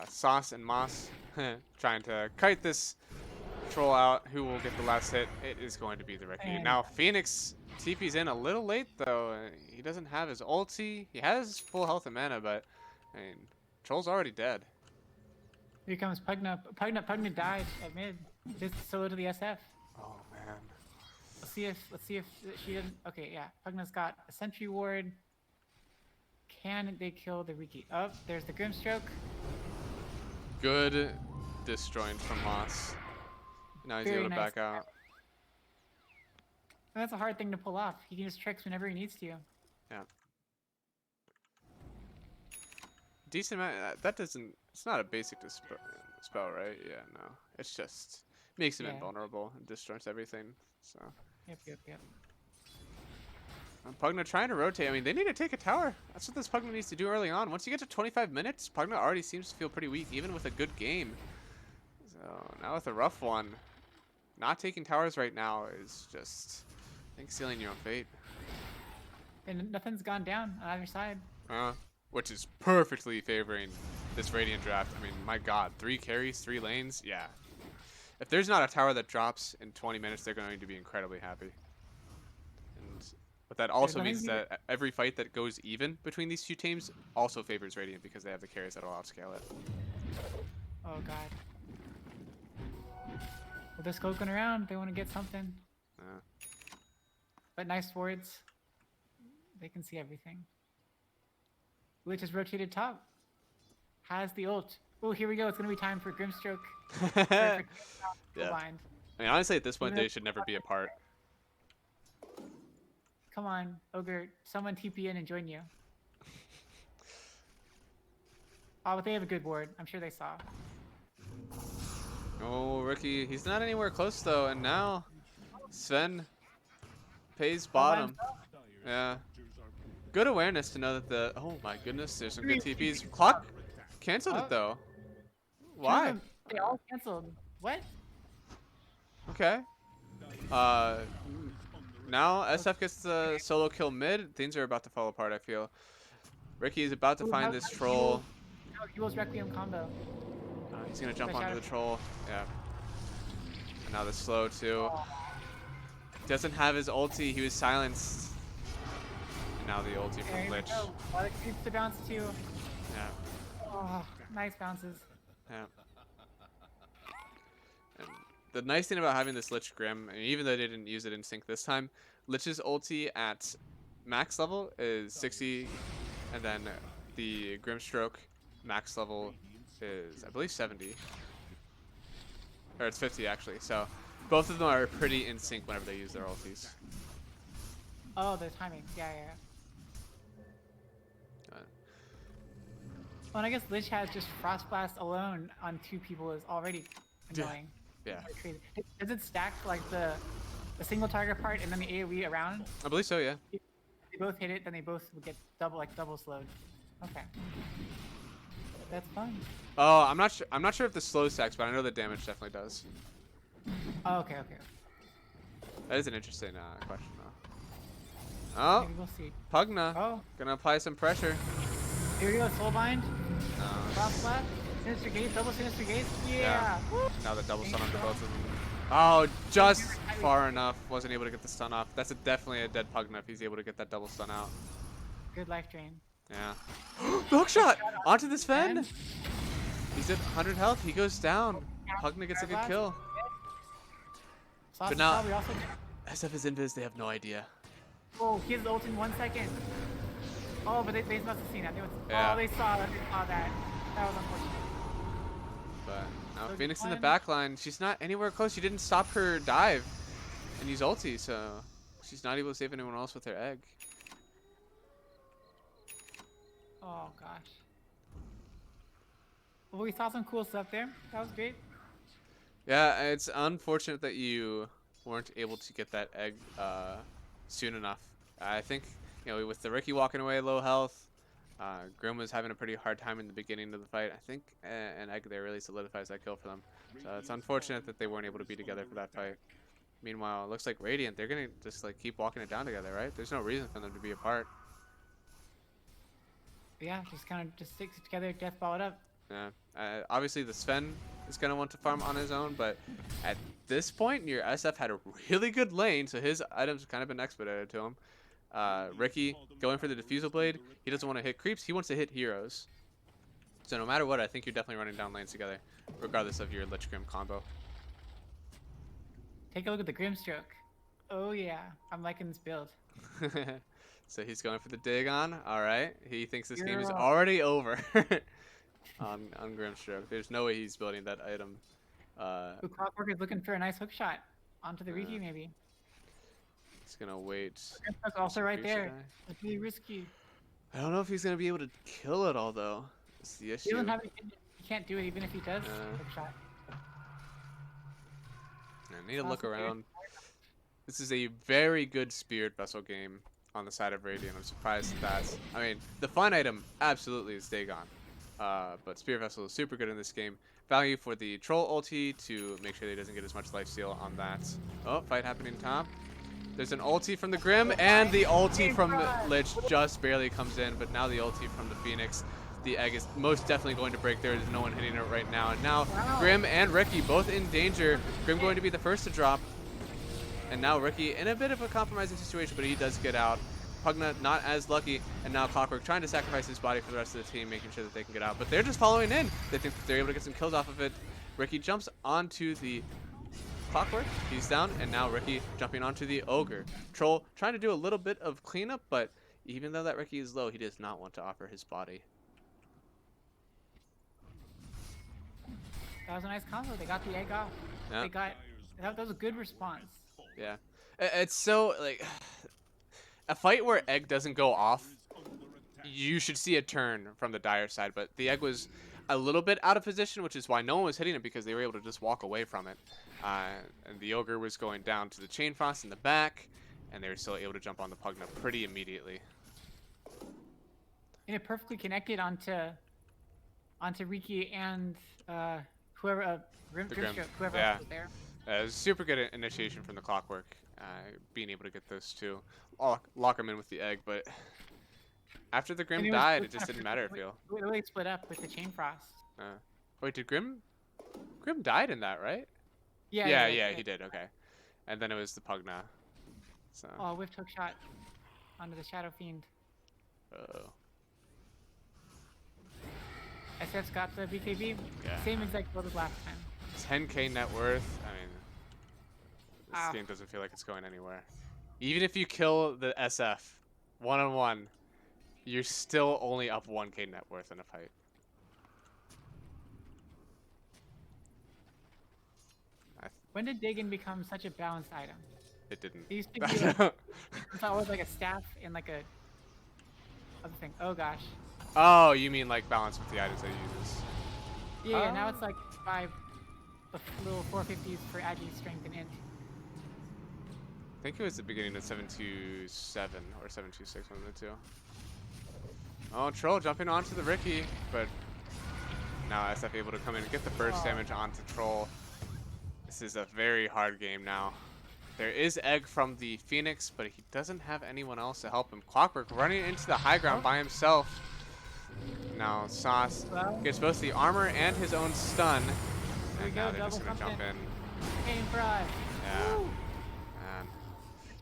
Sauce and Moss trying to kite this troll out. Who will get the last hit? It is going to be the Ricky. And- Now Phoenix TP's in a little late though. He doesn't have his ulti. He has full health and mana, but I mean, Troll's already dead. Here comes Pugna. Pugna died at mid. Just solo to the SF. Oh man. Let's see if she didn't. Okay, yeah. Pugna's got a sentry ward. Can they kill the Riki? Oh, there's the Grimstroke. Good disjoint from Moss. Now he's Very able to nice. back out. And that's a hard thing to pull off. He can use tricks whenever he needs to. Yeah. Decent amount. That doesn't. It's not a basic spell, right? Yeah, no. It's just makes him Yeah. invulnerable and disjoints everything. So. Yep. Pugna trying to rotate. I mean, they need to take a tower. That's what this Pugna needs to do early on. Once you get to 25 minutes, Pugna already seems to feel pretty weak, even with a good game. So now with a rough one, not taking towers right now is just, I think, sealing your own fate. And nothing's gone down on either side. Which is perfectly favoring this Radiant draft. I mean, my God, 3 carries, 3 lanes. Yeah. If there's not a tower that drops in 20 minutes, they're going to be incredibly happy. But that also means that every fight that goes even between these two teams also favors Radiant because they have the carries that'll outscale it. Oh god. Well, they're scoping around. They want to get something. But nice wards. They can see everything. Lich has rotated top. Has the ult. Oh, here we go. It's going to be time for Grimstroke. Yeah. Blind. I mean, honestly, at this point, they should never be apart. Come on, Ogre. Someone TP in and join you. Oh, but they have a good ward. I'm sure they saw. Oh, Rookie. He's not anywhere close, though. And now Sven pays bottom. Yeah. Good awareness to know that the... Oh, my goodness. There's some good TPs. Clock canceled it, though. Why? They all canceled. What? Okay. Now SF gets the solo kill mid. Things are about to fall apart, I feel. Ricky is about to find this troll. Evil's Requiem combo. He's gonna jump onto the troll. Yeah. And now the slow too. Doesn't have his ulti. He was silenced. And now the ulti from Lich. It keeps the bounce too. Yeah. Oh, nice bounces. Yeah. And the nice thing about having this Lich Grim, I mean, even though they didn't use it in sync this time, Lich's ulti at max level is 60, and then the Grimstroke max level is, I believe, 70. Or it's 50, actually. So both of them are pretty in sync whenever they use their ultis. Oh, the timing. Yeah. Well, and I guess Lich has just Frost Blast alone on 2 people is already annoying. Yeah. Does it stack like the single target part and then the AoE around? I believe so, yeah. If they both hit it, then they both would get double slowed. Okay. That's fun. Oh, I'm not sure if the slow stacks, but I know the damage definitely does. Oh, okay. That is an interesting question, though. Oh, Maybe we'll see. Pugna. Oh, Gonna apply some pressure. here we go. Soulbind. No. Frost Blast. Sinister Gaze. Double Sinister Gaze. Yeah. Now the double stun onto both of them. Oh, just far enough. Wasn't able to get the stun off. That's definitely a dead Pugna if he's able to get that double stun out. Good life drain. Yeah. Hook shot onto this Sven. He's at 100 health. He goes down. Pugna gets a good kill. But now SF is invis. They have no idea. Oh, he has the ult in 1 second. Oh, but they must have seen that. Yeah. Oh, they saw that. That was unfortunate. But now So Phoenix in the climb. back line. She's not anywhere close. She didn't stop her dive and use ulti, so she's not able to save anyone else with her egg. Oh gosh. Well, we saw some cool stuff there. That was great. Yeah, it's unfortunate that you weren't able to get that egg soon enough. I think, you know, with the Ricky walking away low health, Grim was having a pretty hard time in the beginning of the fight. I think an egg there really solidifies that kill for them. So it's unfortunate that they weren't able to be together for that fight. Meanwhile, it looks like Radiant, they're going to just like keep walking it down together, right? There's no reason for them to be apart. Yeah, just kind of just stick together, death ball it up. Yeah, Obviously, the Sven is going to want to farm on his own, but at this point, your SF had a really good lane, so his items have kind of been expedited to him. Ricky going for the Diffusal Blade. He doesn't want to hit creeps. He wants to hit heroes. So no matter what, I think you're definitely running down lanes together, regardless of your Lich Grim combo. Take a look at the Grimstroke. Oh yeah, I'm liking this build. So he's going for the Dagon. All right. He thinks this game is Girl. already over on Grimstroke. There's no way he's building that item. Ooh, Clockwork is looking for a nice hook shot onto the Yeah. Riki maybe. He's going to wait. Grimstroke's also right Creeps to there. die. It's really risky. I don't know if he's going to be able to kill it all, though. That's the He issue. doesn't have anything. He can't do it even if he does hook shot. I need to look Also weird. around. This is a very good Spirit Vessel game on the side of Radiant. I'm surprised at that. I mean, the fun item absolutely is Dagon. But Spirit Vessel is super good in this game. Value for the Troll ulti to make sure that he doesn't get as much lifesteal on that. Oh, fight happening top. There's an ulti from the Grim, and the ulti from the Lich just barely comes in, but now the ulti from the Phoenix. The egg is most definitely going to break. There is no one hitting it right now. And now Grim and Ricky both in danger. Grim going to be the first to drop. And now Ricky in a bit of a compromising situation, but he does get out. Pugna not as lucky, and now Clockwork trying to sacrifice his body for the rest of the team, making sure that they can get out. But they're just following in. They think that they're able to get some kills off of it. Ricky jumps onto the Clockwork. He's down, and now Ricky jumping onto the Ogre. Troll trying to do a little bit of cleanup, but even though that Ricky is low, he does not want to offer his body. That was a nice combo. They got the egg off. Yeah. They got that was a good response. Yeah. It's so, like, a fight where egg doesn't go off, you should see a turn from the Dire side, but the egg was a little bit out of position, which is why no one was hitting it, because they were able to just walk away from it. And the Ogre was going down to the Chain Frost in the back, and they were still able to jump on the Pugna pretty immediately. And it perfectly connected onto Riki and whoever Grimstroke, whoever Yeah. else was there. It was super good initiation from the Clockwork, being able to get those two. Lock them in with the egg, but after the Grim And died, was it just kinda didn't matter, I perfect- feel. The way they split up with the Chain Frost. Wait, did Grim died in that, right? Yeah, Yeah, he did, okay. And then it was the Pugna. So, Oh, whiffed hook shot onto the Shadow Fiend. uh-oh. SF's got the BKB. Yeah. Same exact build as last time. 10k net worth. I mean, this Ah. game doesn't feel like it's going anywhere. Even if you kill the SF one-on-one, you're still only up 1k net worth in a fight. When did Dagon become such a balanced item? It didn't. It used to be like, it's always like a staff and like a other thing. Oh gosh. Oh, you mean like balance with the items that you use? Yeah, now Oh. it's like 5 little 450s for agi, strength, and int. I think it was the beginning of 727 or 726, one of the two. Oh, Troll jumping onto the Ricky, but now SF able to come in and get the burst damage onto Troll. This is a very hard game now. There is egg from the Phoenix, but he doesn't have anyone else to help him. Clockwork running into the high ground by himself. Now Sauce gets both the armor and his own stun. There we And go, now they're just double gonna jump something. in. Game for us. Yeah. Woo! Man.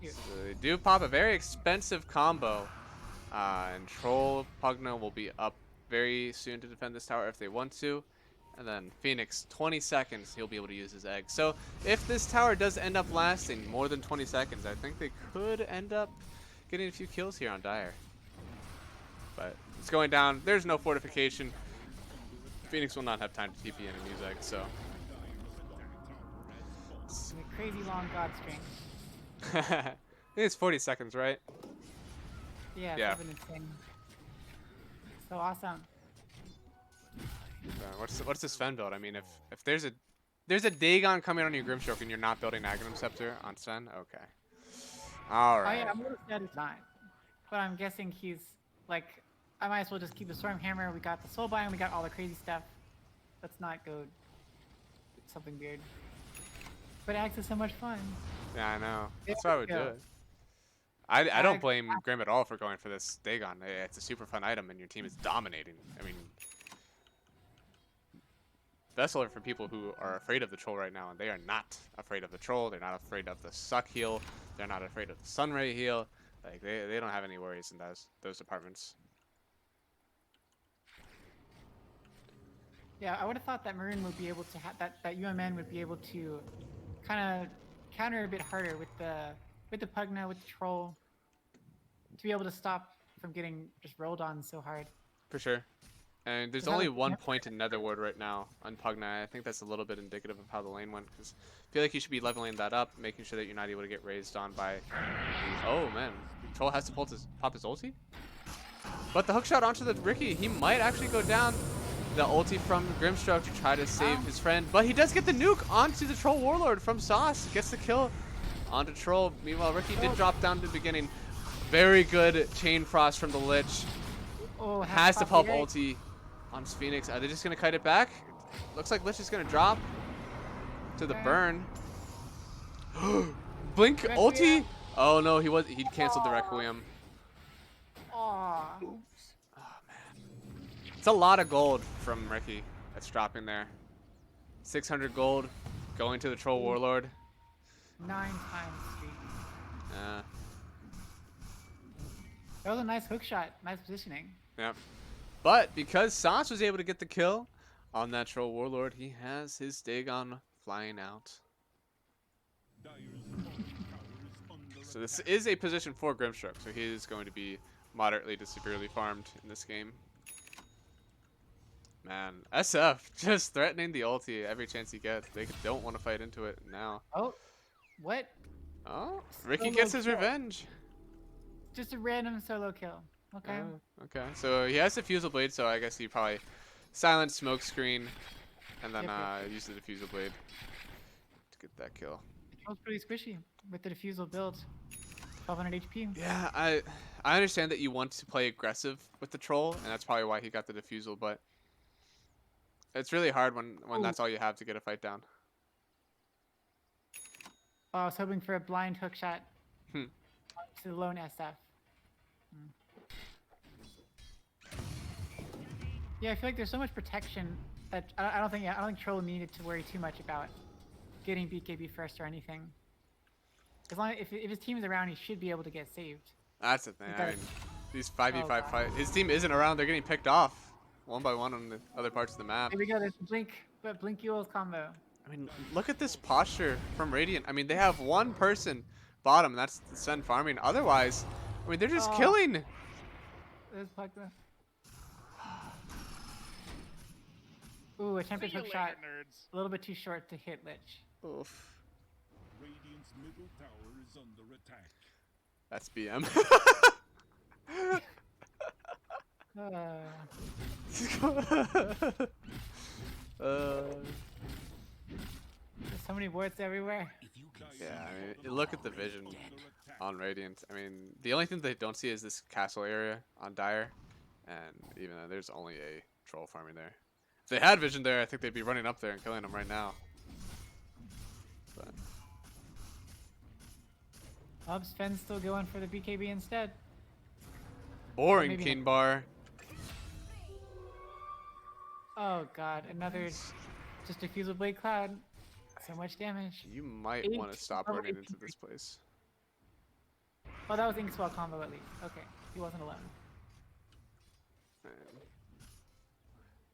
Cute. So they do pop a very expensive combo. And Troll Pugna will be up very soon to defend this tower if they want to. And then Phoenix, 20 seconds, he'll be able to use his egg. So if this tower does end up lasting more than 20 seconds, I think they could end up getting a few kills here on Dire. But it's going down. There's no fortification. Phoenix will not have time to TP and use egg, so. And a crazy long god string. I think it's 40 seconds, right? Yeah, Yeah. it's been insane. So awesome. What's this Sven build? I mean, if there's a Dagon coming on your Grimstroke and you're not building Aghanim Scepter on Sven, okay. All right. I'm a little sad it's not. But I'm guessing he's like, I might as well just keep the Storm Hammer. We got the Soul Bind, we got all the crazy stuff. Let's not go something weird. But Axe is so much fun. Yeah, I know. Yeah, That's why I would do yeah. it. I don't blame Grim at all for going for this Dagon. It's a super fun item and your team is dominating. I mean, Vessel are for people who are afraid of the troll right now, and they are not afraid of the troll. They're not afraid of the suck heal. They're not afraid of the sunray heal. Like they don't have any worries in those departments. Yeah, I would have thought that Maroon would be able to have that UMN would be able to kind of counter a bit harder with the Pugna, with the troll, to be able to stop from getting just rolled on so hard. For sure. And there's Is that only like- 1 point in Netherward right now on Pugna. I think that's a little bit indicative of how the lane went, because I feel like you should be leveling that up, making sure that you're not able to get raised on by... Oh, man. Troll has to pop his ulti? But the hookshot onto the Ricky, he might actually go down. The ulti from Grimstroke to try to save his friend, but he does get the nuke onto the Troll Warlord from Sauce. Gets the kill onto Troll. Meanwhile, Ricky did drop down to the beginning. Very good Chain Frost from the Lich. Oh, Has to pop right. ulti on Phoenix. Are they just going to kite it back? Looks like Lich is going to drop to the Okay. burn. Blink ulti? Oh no, he canceled the Requiem. Aw. It's a lot of gold from Ricky that's dropping there. 600 gold going to the Troll Warlord. 9 times streak. Yeah. That was a nice hook shot. Nice positioning. Yep. But because Sauce was able to get the kill on that Troll Warlord, he has his Dagon flying out. So this is a position for Grimstroke, so he is going to be moderately to severely farmed in this game. Man, SF just threatening the ulti every chance he gets. They don't want to fight into it now. Oh, what? Oh, Ricky Solo gets his kill. revenge. Just a random solo kill. Okay. Okay, so he has Diffusal Blade, so I guess he probably silent smoke screen and then Yep, use the Diffusal Blade to get that kill. It was pretty squishy with the defusal build. 1200 HP. Yeah, I understand that you want to play aggressive with the troll, and that's probably why he got the Diffusal, but it's really hard when that's all you have to get a fight down. Oh, I was hoping for a blind hook shot Hmm. to the lone SF. Yeah, I feel like there's so much protection that I don't think Troll needed to worry too much about getting BKB first or anything. As long if his team is around, he should be able to get saved. That's the thing. I Okay. mean, these 5v5 God. fight. His team isn't around. They're getting picked off one by one on the other parts of the map. Here we go. There's Blink, but Blink Yule's combo. I mean, look at this posture from Radiant. I mean, they have one person bottom. That's the Sen farming. Otherwise, I mean, they're just Oh. killing. There's Pugna. Ooh, attempted See you hook later, shot. nerds. A little bit too short to hit Lich. Oof. Radiant's middle tower is under attack. That's BM. There's so many wards everywhere. If you Yeah, I mean, you look at the vision on Radiant. I mean, the only thing they don't see is this castle area on Dire, and even though there's only a troll farming there. If they had vision there, I think they'd be running up there and killing them right now. But Sven's still going for the BKB instead. boring, Maybe King Bar. Oh god, another just diffusal blade cloud. So much damage. You might Eight, want to stop probably running 18. into this place. Oh, that was Inkswell combo at least. Okay, he wasn't alone.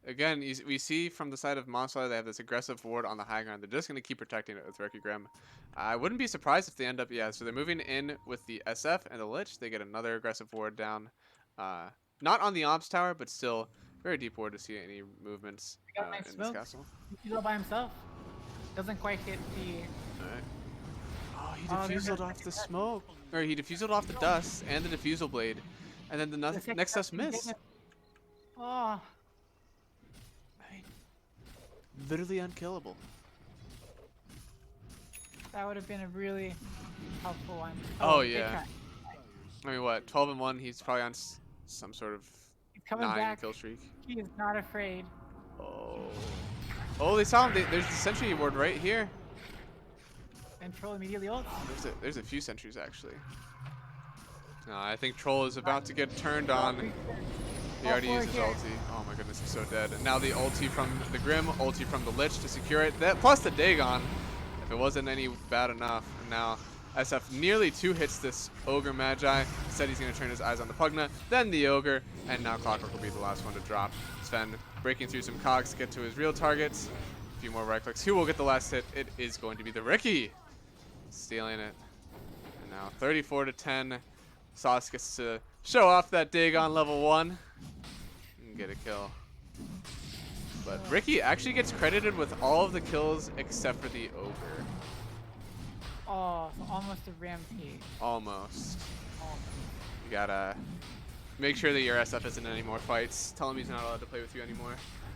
Again, we see from the side of Mossflower they have this aggressive ward on the high ground. They're just going to keep protecting it with Requiem. I wouldn't be surprised if they end up, yeah, so they're moving in with the SF and the Lich. They get another aggressive ward down. Not on the Ops Tower, but still very deep ward to see any movements We got a nice in smoke. this castle. He's all by himself. Doesn't quite hit the... Alright. Oh, he Oh, they're diffused gonna- off the smoke. Or he diffused off the dust and the diffusal blade. And then the second next stuff's didn't get missed. it. Oh, I mean, literally unkillable. that would have been a really helpful one. Oh, big yeah. crack. I mean, what? 12-1. He's probably on some sort of He's coming 9 back. kill streak. He is not afraid. Oh. Oh, they saw him. There's the sentry ward right here. And Troll immediately ults. There's a few sentries actually. I think Troll is about to get turned on. He All already four used his here. ulti. Oh my goodness, he's so dead. And now the ulti from the Grim, ulti from the Lich to secure it. That plus the Dagon, if it wasn't any bad enough. And now SF nearly 2 hits this Ogre Magi. Said he's going to turn his eyes on the Pugna, then the Ogre, and now Clockwork will be the last one to drop. Sven breaking through some cogs to get to his real targets. A few more right clicks. Who will get the last hit? It is going to be the Ricky. Stealing it. And now 34 to 10. Sauce gets to show off that Dagon level 1 and get a kill. But Ricky actually gets credited with all of the kills except for the Ogre. Oh, so almost a rampage. Almost. Almost. You gotta make sure that your SF isn't in any more fights. Tell him he's not allowed to play with you anymore.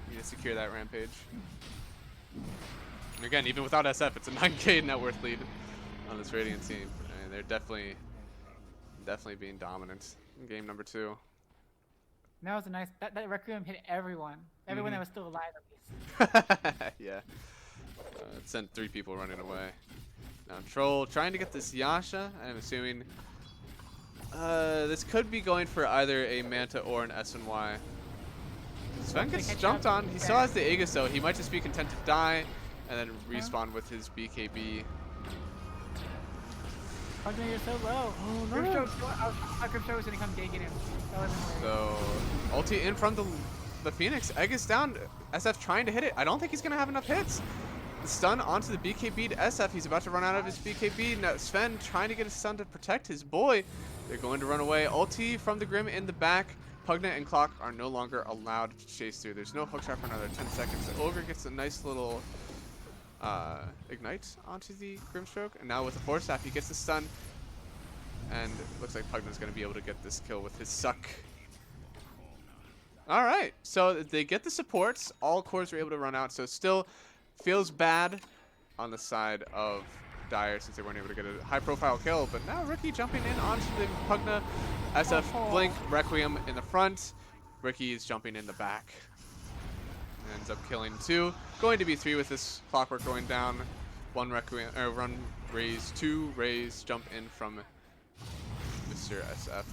You need to secure that rampage. And again, even without SF, it's a 9k net worth lead on this Radiant team. And they're definitely being dominant in game number 2. That was a nice. That Requiem hit everyone. Everyone that was still alive at least. Yeah. It sent 3 people running away. Now Troll trying to get this Yasha. I'm assuming this could be going for either a Manta or an SNY. Sven gets jumped on. He still has the Aegis though. He might just be content to die and then respawn with his BKB. Pugna, you're so low. Oh, no. Grimstroke was gonna come digging him. So ulti in from the Phoenix. Aegis down. SF trying to hit it. I don't think he's gonna have enough hits. The stun onto the BKB to SF. He's about to run out of his BKB. Now Sven trying to get a stun to protect his boy. They're going to run away. Ulti from the Grim in the back. Pugna and Clock are no longer allowed to chase through. There's no hookshot for another 10 seconds. The Ogre gets a nice little ignite onto the Grimstroke. And now with the Force Staff, he gets the stun. And it looks like Pugna's going to be able to get this kill with his suck. All right. So they get the supports. All cores are able to run out. So still feels bad on the side of Dire since they weren't able to get a high-profile kill. But now Ricky jumping in onto the Pugna. SF Blink, Requiem in the front. Ricky is jumping in the back. Ends up killing 2. Going to be 3 with this Clockwork going down. 1 Requiem, or 1 raise, 2 raise, jump in from Mr. SF.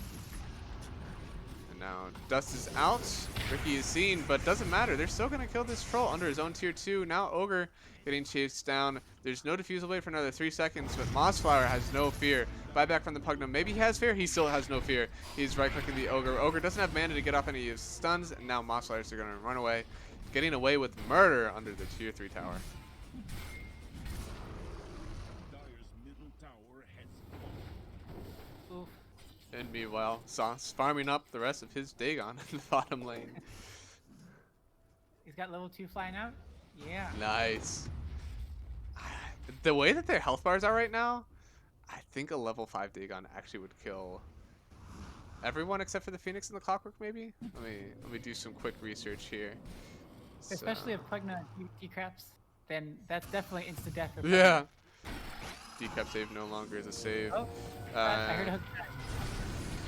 And now Dust is out. Ricky is seen, but doesn't matter. They're still going to kill this Troll under his own tier 2. Now Ogre getting chased down. There's no defusal blade for another 3 seconds, but Mossflower has no fear. Buyback from the Pugna. Maybe he has fear. He still has no fear. He's right-clicking the Ogre. Ogre doesn't have mana to get off any of his stuns, and now Mossflowers are going to run away, getting away with murder under the tier 3 tower. Dire's middle tower has Oof. And meanwhile, Sauce farming up the rest of his Dagon in the bottom lane. He's got level 2 flying out. Yeah. Nice. The way that their health bars are right now, I think a level 5 Dagon actually would kill everyone except for the Phoenix and the Clockwork, maybe? Let me do some quick research here. Especially if Pugna decraps, then that's definitely instant death for Pugna. Yeah. Decap save no longer is a save. Oh, I heard a hook attack.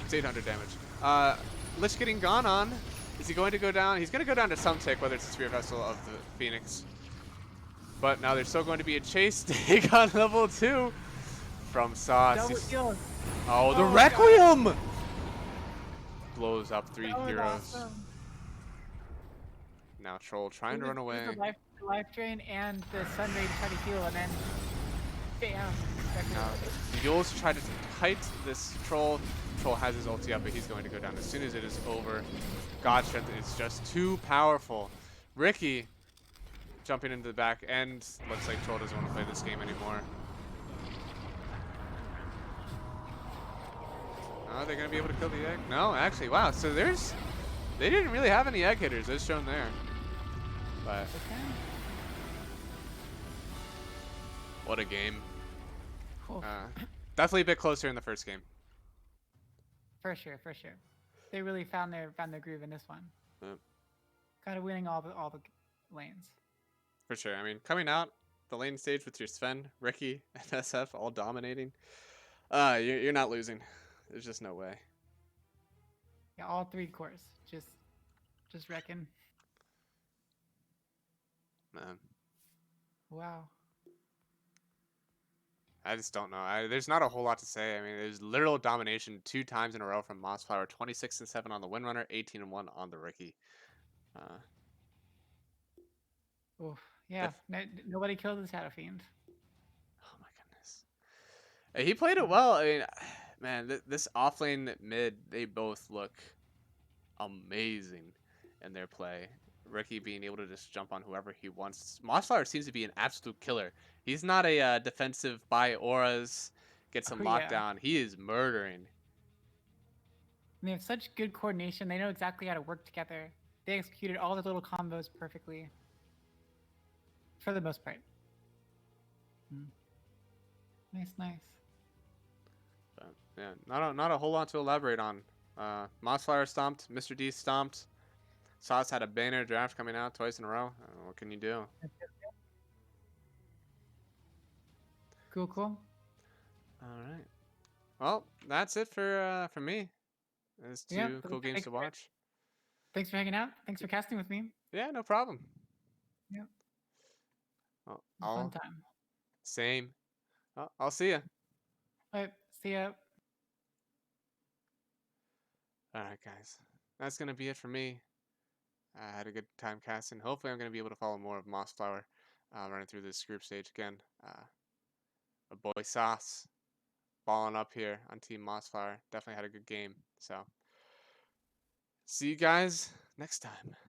It's 800 damage. Lich getting gone on. Is he going to go down? He's going to go down to some tick, whether it's the Spear Vessel of the Phoenix. But now there's still going to be a chase. Dagon level 2 from Sauce. Double kill. Oh, the Oh, Requiem! Blows up 3 That was heroes. awesome. Now Troll trying to run away. The life drain and the Sun Ray to try to heal, and then bam. Now Yules try to kite this Troll. Troll has his ulti up, but he's going to go down as soon as it is over. God Strength is just too powerful. Ricky jumping into the back end. Looks like Troll doesn't want to play this game anymore. Are they going to be able to kill the egg? No, actually, wow. So they didn't really have any egg hitters, as shown there. But what a game. Cool. Definitely a bit closer in the first game. For sure, for sure. They really found their groove in this one. Yep. Kind of winning all the lanes. For sure. I mean, coming out the lane stage with your Sven, Ricky, and SF all dominating, you're not losing. There's just no way. Yeah, all 3 cores. Just reckon. Man. Wow. I just don't know. There's not a whole lot to say. I mean, there's literal domination 2 times in a row from Mossflower. 26-7 on the Windrunner, 18-1 on the Rookie. Uh, Oof. Yeah. def- Nobody killed the Shadow Fiend. oh my goodness. He played it Mm. well. I mean, man, this offlane mid, they both look amazing in their play. Ricky being able to just jump on whoever he wants. Mossflower seems to be an absolute killer. He's not a defensive buy auras, get some Oh yeah. lockdown. He is murdering. And they have such good coordination. They know exactly how to work together. They executed all the little combos perfectly, for the most part. Mm. Nice, nice. But yeah, not a whole lot to elaborate on. Mossflower stomped, Mr. D stomped. Sauce had a banner draft coming out twice in a row. What can you do? Cool, cool. All right. Well, that's it for me. There's Yeah. 2 cool games to watch. Thanks for hanging out. Thanks for casting with me. Yeah, no problem. Yeah. Well, It was a fun time. same. I'll see you. All right. See ya. All right, guys. That's gonna be it for me. I had a good time casting. Hopefully, I'm gonna be able to follow more of Mossflower, running through this group stage again. A boy Sauce balling up here on Team Mossflower. Definitely had a good game. So, see you guys next time.